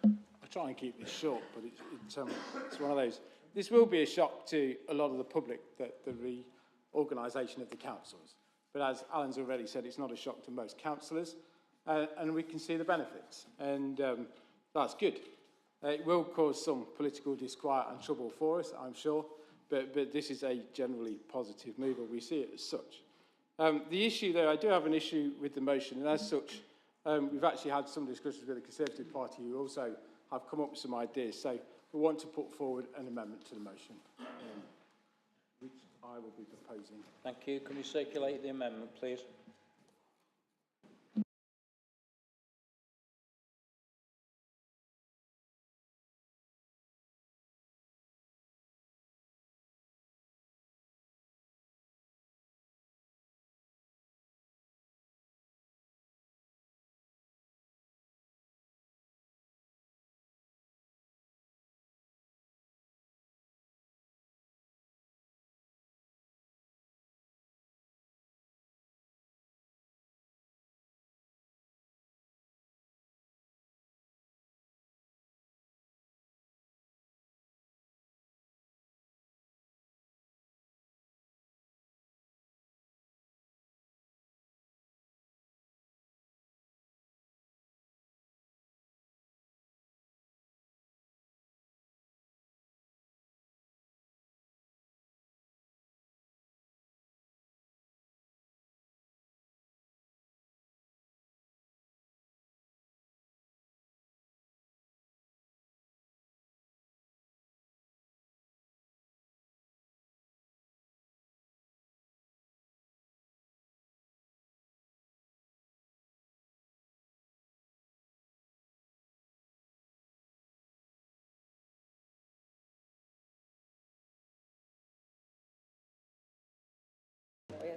I'll try and keep this short, but it's one of those. This will be a shock to a lot of the public, that the reorganisation of the councils. But as Alan's already said, it's not a shock to most councillors, and we can see the benefits, and that's good. It will cause some political disquiet and trouble for us, I'm sure, but this is a generally positive move, or we see it as such. The issue, though, I do have an issue with the motion, and as such, we've actually had some discussions with the Conservative Party who also have come up with some ideas. So we want to put forward an amendment to the motion, which I will be proposing. Thank you. Can you circulate the amendment, please?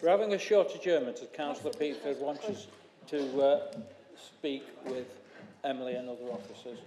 We're having a short adjournment as Councillor Peatfield wants to speak with Emily and other officers.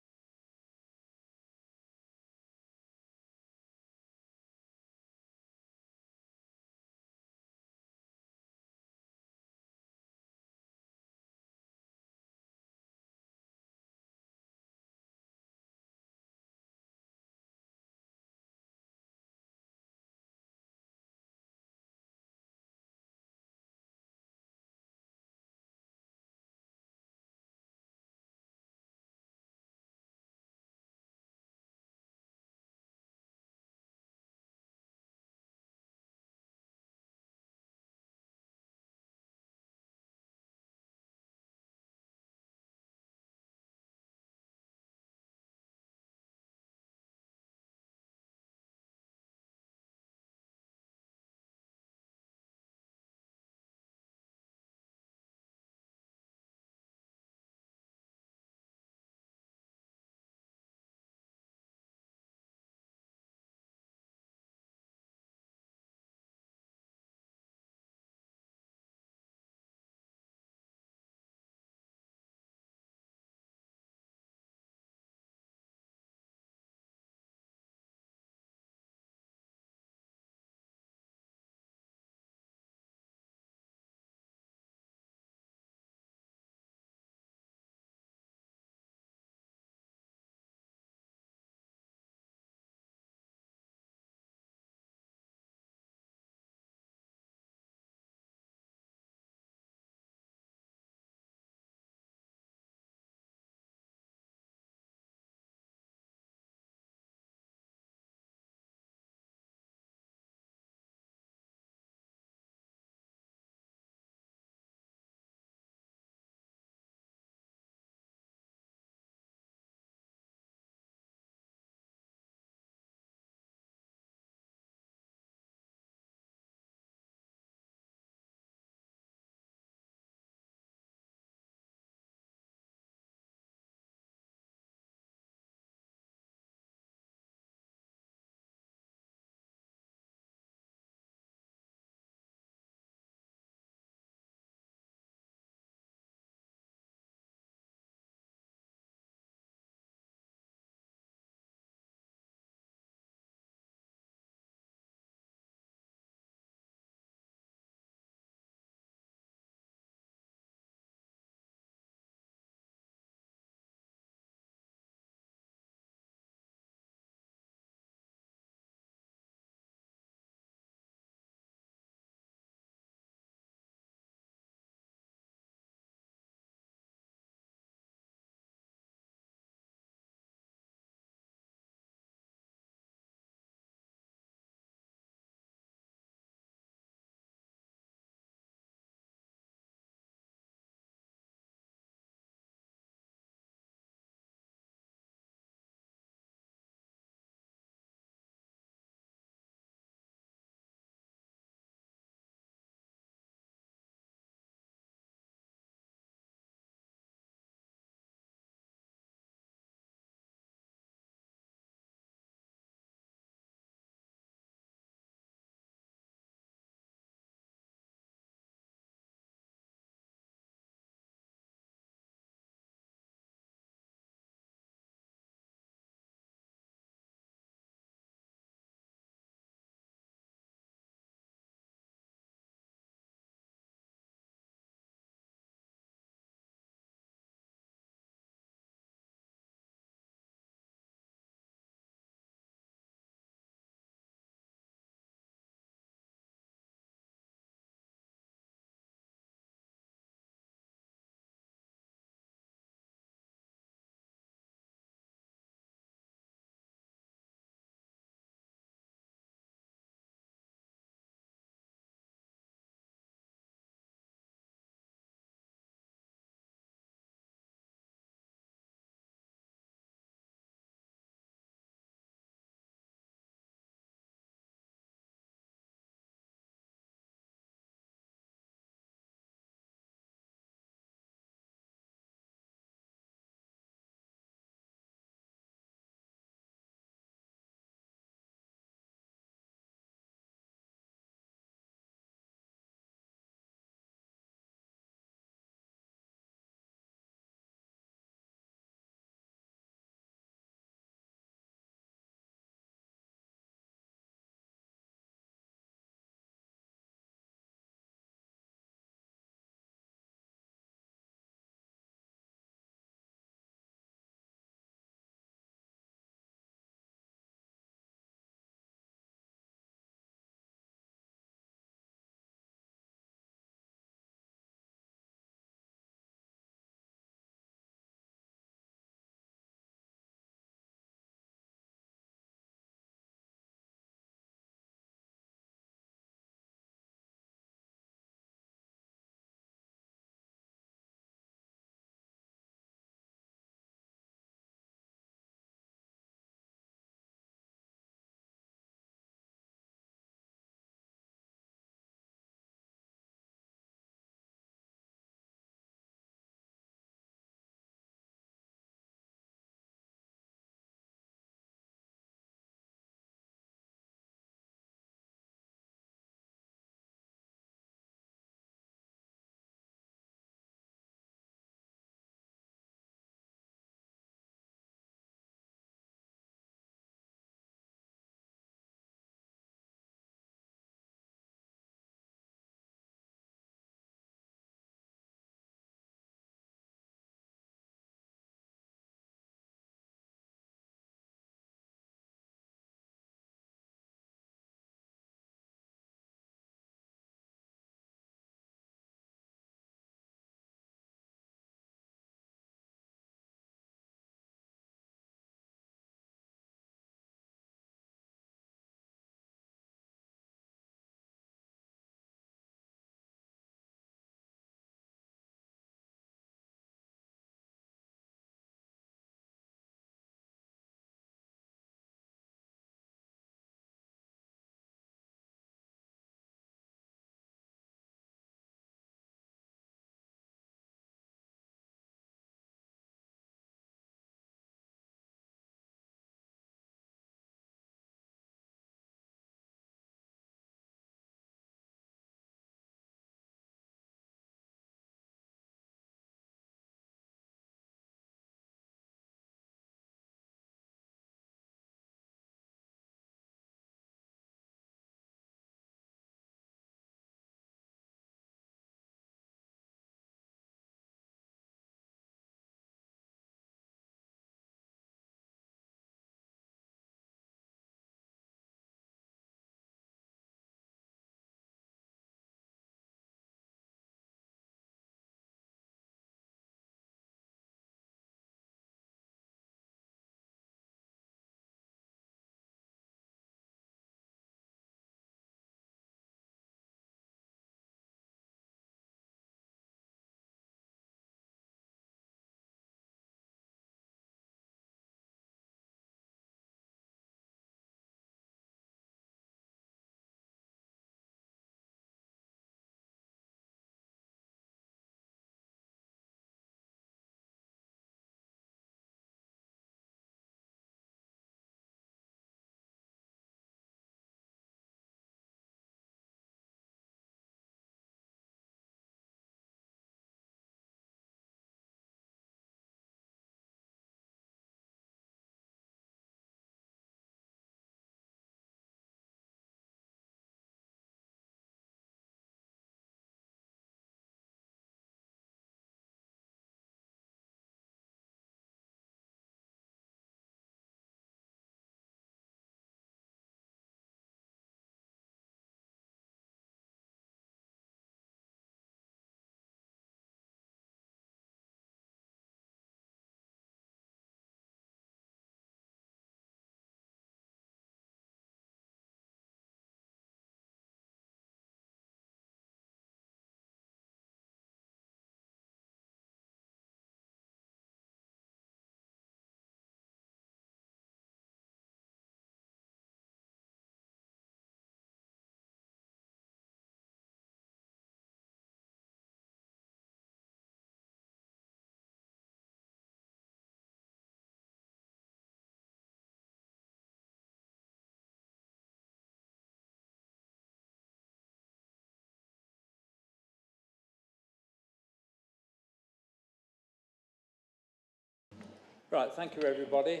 Right, thank you everybody.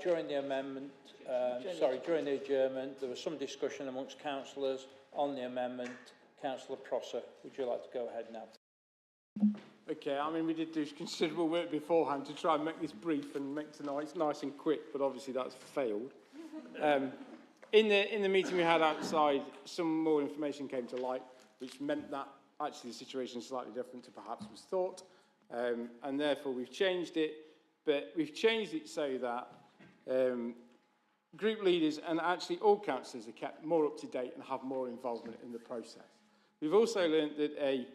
During the amendment, during the adjournment, there was some discussion amongst councillors on the amendment. Councillor Prosser, would you like to go ahead now? Okay, I mean, we did do considerable work beforehand to try and make this brief and make tonight nice and quick, but obviously that's failed. In the meeting we had outside, some more information came to light, which meant that actually the situation is slightly different to perhaps was thought, and therefore we've changed it, but we've changed it so that group leaders and actually all councillors are kept more up to date and have more involvement in the process. We've also learned that a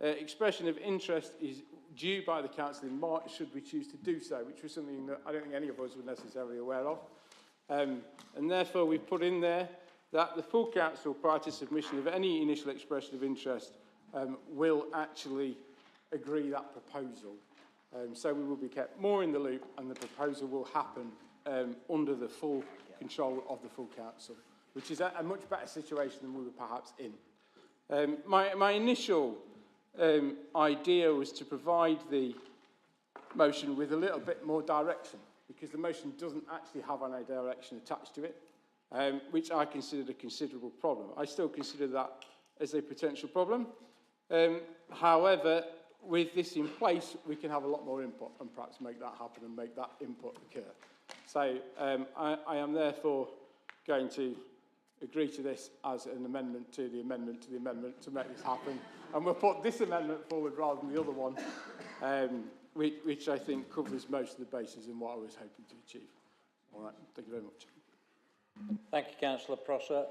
expression of interest is due by the council in March should we choose to do so, which was something that I don't think any of us were necessarily aware of. And therefore we've put in there that the full council, prior to submission of any initial expression of interest, will actually agree that proposal. So we will be kept more in the loop and the proposal will happen under the full control of the full council, which is a much better situation than we were perhaps in. My initial idea was to provide the motion with a little bit more direction, because the motion doesn't actually have any direction attached to it, which I considered a considerable problem. I still consider that as a potential problem. However, with this in place, we can have a lot more input and perhaps make that happen and make that input occur. So I am therefore going to agree to this as an amendment to the amendment to the amendment to make this happen. And we'll put this amendment forward rather than the other one, which I think covers most of the bases in what I was hoping to achieve. All right, thank you very much. Thank you, Councillor Prosser.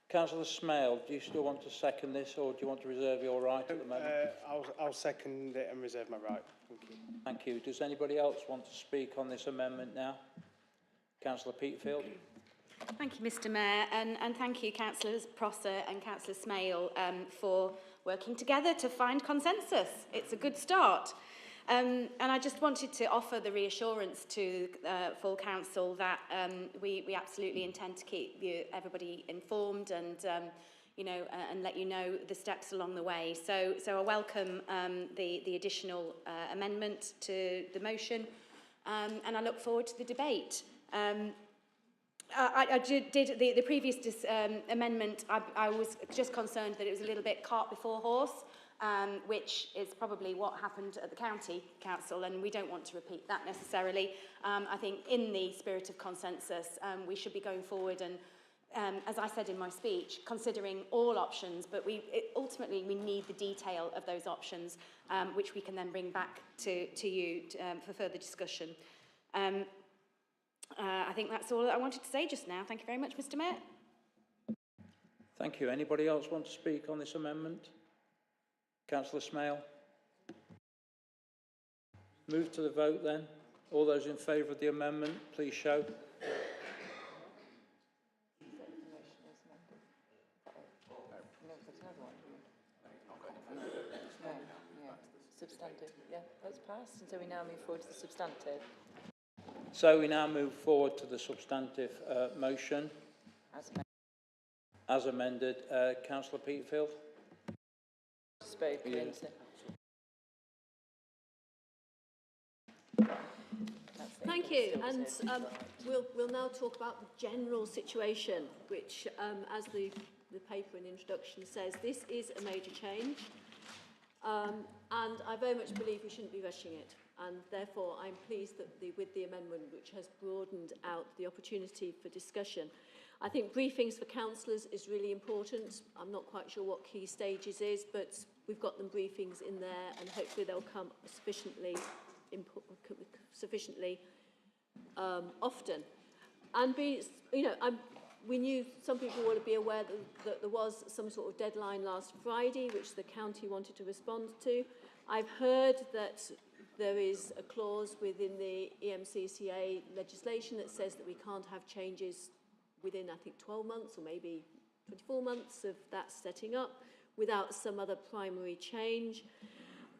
Councillor Smale, do you still want to second this, or do you want to reserve your right at the moment? I'll second it and reserve my right. Thank you. Thank you. Does anybody else want to speak on this amendment now? Councillor Peatfield. Thank you, Mr Mayor, and thank you, Councillors Prosser and Councillor Smale, for working together to find consensus. It's a good start. And I just wanted to offer the reassurance to full council that we absolutely intend to keep everybody informed and and let you know the steps along the way. So I welcome the additional amendment to the motion, and I look forward to the debate. I did the previous amendment. I was just concerned that it was a little bit cart before horse. Which is probably what happened at the county council, and we don't want to repeat that necessarily. I think in the spirit of consensus, we should be going forward and, as I said in my speech, considering all options, but ultimately we need the detail of those options, which we can then bring back to you for further discussion. I think that's all that I wanted to say just now. Thank you very much, Mr Mayor. Thank you. Anybody else want to speak on this amendment? Councillor Smale. Move to the vote then. All those in favour of the amendment, please show. Substantive, yeah, that's passed, and so we now move forward to the substantive. So we now move forward to the substantive motion. As amended. Councillor Peatfield. Spoken. Thank you, and we'll now talk about the general situation, which, as the paper in the introduction says, this is a major change, and I very much believe we shouldn't be rushing it, and therefore I'm pleased that with the amendment, which has broadened out the opportunity for discussion. I think briefings for councillors is really important. I'm not quite sure what key stages is, but we've got them briefings in there, and hopefully they'll come sufficiently often. And we knew some people will be aware that there was some sort of deadline last Friday, which the county wanted to respond to. I've heard that there is a clause within the EMCCA legislation that says that we can't have changes within, I think, 12 months or maybe 24 months of that setting up without some other primary change.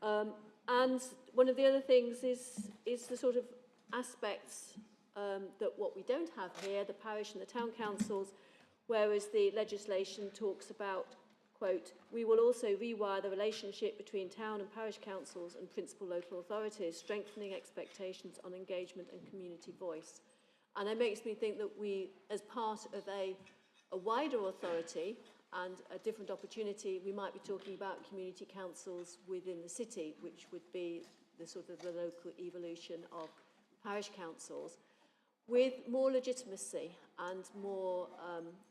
And one of the other things is the sort of aspects that what we don't have here, the parish and the town councils, whereas the legislation talks about quote, "We will also rewire the relationship between town and parish councils and principal local authorities, strengthening expectations on engagement and community voice." And it makes me think that we, as part of a wider authority and a different opportunity, we might be talking about community councils within the city, which would be the sort of the local evolution of parish councils, with more legitimacy and more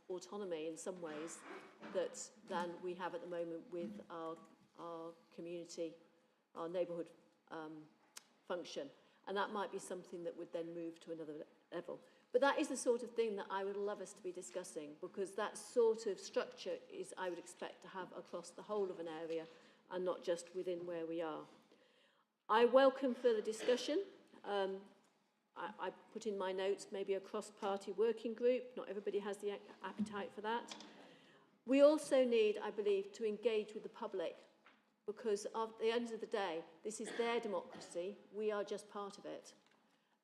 autonomy in some ways than we have at the moment with our community, our neighbourhood function. And that might be something that would then move to another level. But that is the sort of thing that I would love us to be discussing, because that sort of structure is, I would expect to have across the whole of an area and not just within where we are. I welcome further discussion. I put in my notes maybe a cross-party working group. Not everybody has the appetite for that. We also need, I believe, to engage with the public, because at the end of the day, this is their democracy. We are just part of it.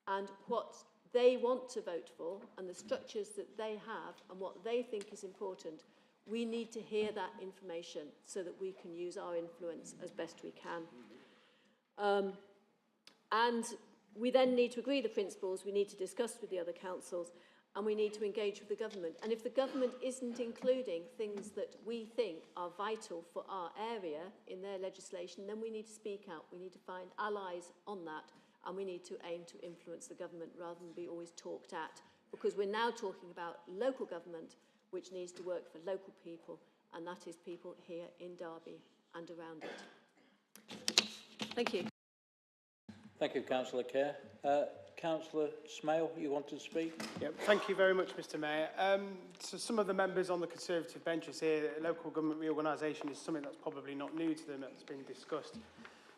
And what they want to vote for and the structures that they have and what they think is important, we need to hear that information so that we can use our influence as best we can. And we then need to agree the principles, we need to discuss with the other councils, and we need to engage with the government. And if the government isn't including things that we think are vital for our area in their legislation, then we need to speak out. We need to find allies on that, and we need to aim to influence the government rather than be always talked at, because we're now talking about local government, which needs to work for local people, and that is people here in Derby and around it. Thank you. Thank you, Councillor Kerr. Councillor Smale, you wanted to speak? Yep, thank you very much, Mr Mayor. So some of the members on the Conservative benches here, local government reorganisation is something that's probably not new to them. It's been discussed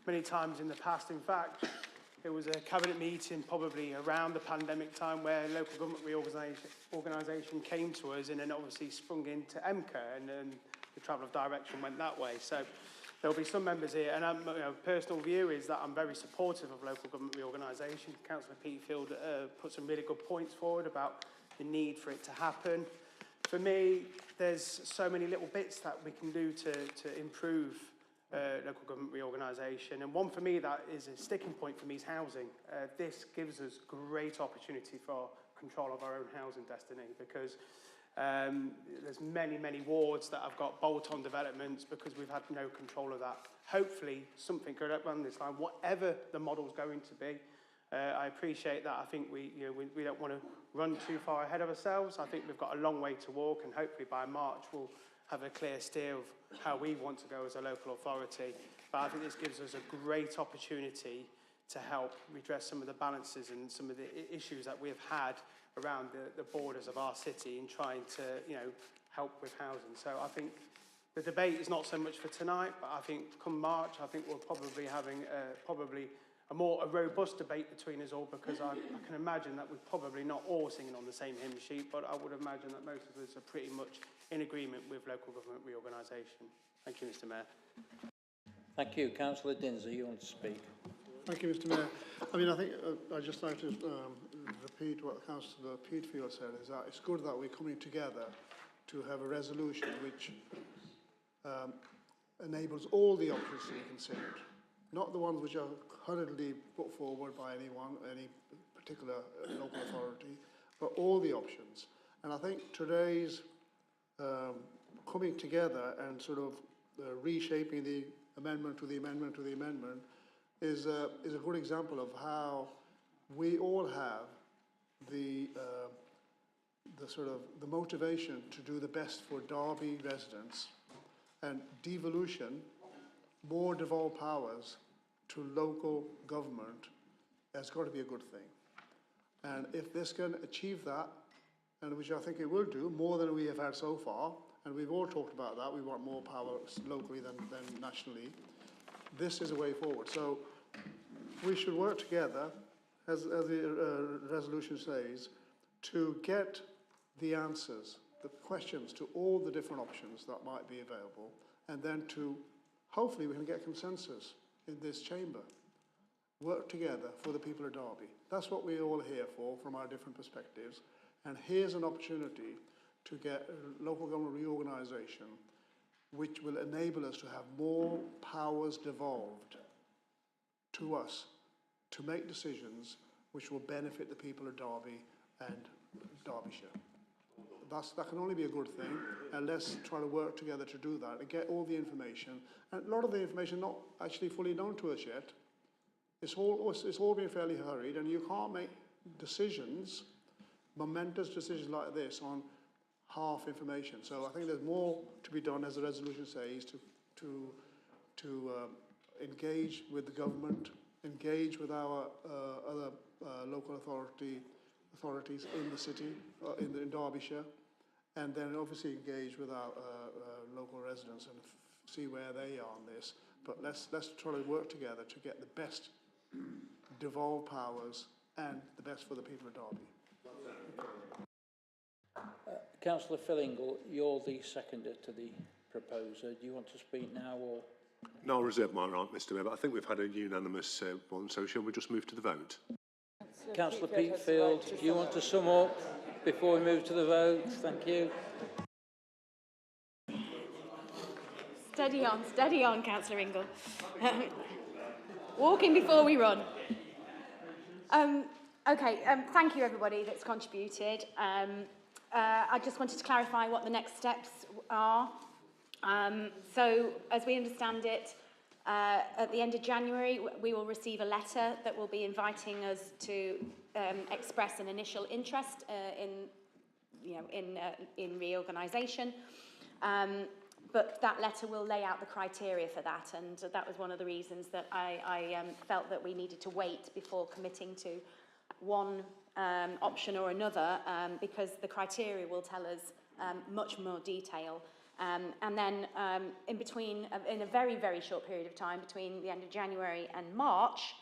many times in the past. In fact, there was a cabinet meeting probably around the pandemic time where local government reorganisation came to us, and then obviously sprung into MCA, and then the travel of direction went that way. So there'll be some members here, and personal view is that I'm very supportive of local government reorganisation. Councillor Peatfield put some really good points forward about the need for it to happen. For me, there's so many little bits that we can do to improve local government reorganisation, and one for me that is a sticking point for me is housing. This gives us great opportunity for control of our own housing destiny, because there's many wards that have got bolt-on developments because we've had no control of that. Hopefully something could happen this time, whatever the model's going to be. I appreciate that. I think we don't want to run too far ahead of ourselves. I think we've got a long way to walk, and hopefully by March we'll have a clear steer of how we want to go as a local authority. But I think this gives us a great opportunity to help redress some of the balances and some of the issues that we've had around the borders of our city in trying to, help with housing. So I think the debate is not so much for tonight, but I think come March, I think we'll probably be having a more robust debate between us all, because I can imagine that we're probably not all singing on the same hymn sheet, but I would imagine that most of us are pretty much in agreement with local government reorganisation. Thank you, Mr Mayor. Thank you. Councillor Dinsey, you want to speak? Thank you, Mr Mayor. I mean, I think I'd just like to repeat what Councillor Peatfield said, is that it's good that we're coming together to have a resolution which enables all the options to be considered, not the ones which are hurriedly put forward by anyone, any particular local authority, but all the options. And I think today's coming together and sort of reshaping the amendment to the amendment to the amendment is a good example of how we all have the sort of the motivation to do the best for Derby residents, and devolution, more devolved powers to local government has got to be a good thing. And if this can achieve that, and which I think it will do, more than we have had so far, and we've all talked about that, we want more power locally than nationally, this is a way forward. So we should work together, as the resolution says, to get the answers, the questions to all the different options that might be available, and then to, hopefully we can get consensus in this chamber. Work together for the people of Derby. That's what we're all here for, from our different perspectives. And here's an opportunity to get local government reorganisation which will enable us to have more powers devolved to us to make decisions which will benefit the people of Derby and Derbyshire. That can only be a good thing, and let's try to work together to do that and get all the information. And a lot of the information not actually fully known to us yet. It's all been fairly hurried, and you can't make decisions, momentous decisions like this on half information. So I think there's more to be done, as the resolution says, to engage with the government, engage with our other local authorities in the city, in Derbyshire, and then obviously engage with our local residents and see where they are on this. But let's try to work together to get the best devolved powers and the best for the people of Derby. Councillor Fillingle, you're the seconder to the proposer. Do you want to speak now, or...? No, I'll reserve my right, Mr Mayor, but I think we've had a unanimous one, so shall we just move to the vote? Councillor Peatfield, do you want to sum up before we move to the vote? Thank you. Steady on, Councillor Ingle. Walking before we run. Thank you everybody that's contributed. I just wanted to clarify what the next steps are. So, as we understand it, at the end of January, we will receive a letter that will be inviting us to express an initial interest in reorganisation. But that letter will lay out the criteria for that, and that was one of the reasons that I felt that we needed to wait before committing to one option or another, because the criteria will tell us much more detail. And then in between, in a very, very short period of time, between the end of January and March,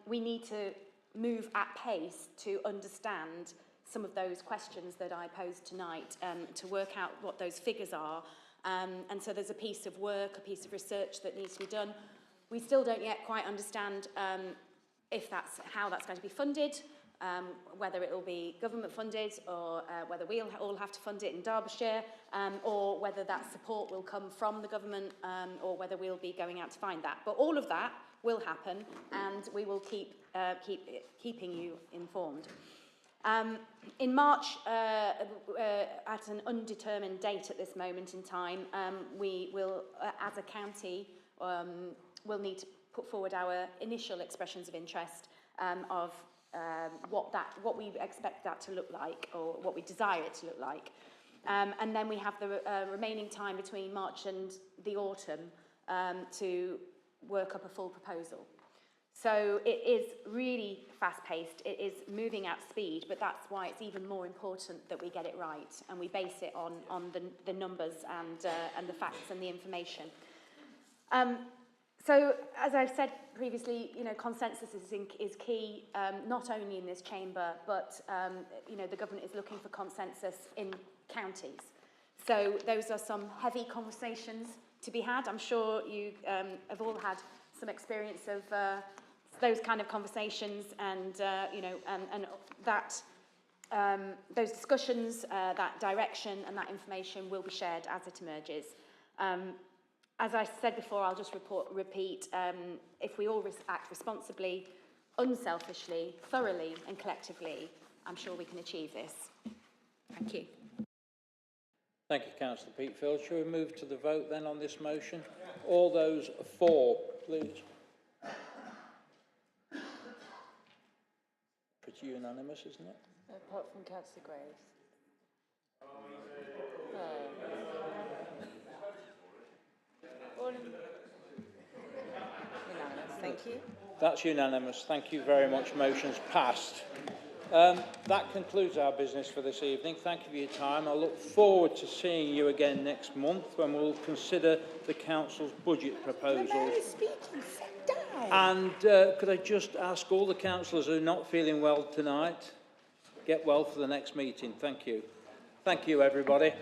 we need to move at pace to understand some of those questions that I posed tonight, to work out what those figures are. And so there's a piece of work, a piece of research that needs to be done. We still don't yet quite understand how that's going to be funded, whether it will be government funded or whether we'll all have to fund it in Derbyshire, or whether that support will come from the government, or whether we'll be going out to find that. But all of that will happen, and we will keeping you informed. In March, at an undetermined date at this moment in time, we will, as a county, will need to put forward our initial expressions of interest of what we expect that to look like, or what we desire it to look like. And then we have the remaining time between March and the autumn to work up a full proposal. So it is really fast-paced, it is moving at speed, but that's why it's even more important that we get it right, and we base it on the numbers and the facts and the information. So, as I've said previously, consensus is key, not only in this chamber, but the government is looking for consensus in counties. So those are some heavy conversations to be had. I'm sure you have all had some experience of those kind of conversations, and that those discussions, that direction, and that information will be shared as it emerges. As I said before, I'll just repeat, if we all act responsibly, unselfishly, thoroughly and collectively, I'm sure we can achieve this. Thank you. Thank you, Councillor Peatfield. Shall we move to the vote then on this motion? All those for, please. Pretty unanimous, isn't it? Apart from Councillor Graves. Unanimous, thank you. That's unanimous. Thank you very much. Motion's passed. That concludes our business for this evening. Thank you for your time. I look forward to seeing you again next month when we'll consider the Council's budget proposals. The mayor is speaking. Sit down. And could I just ask all the councillors who are not feeling well tonight, get well for the next meeting. Thank you. Thank you, everybody.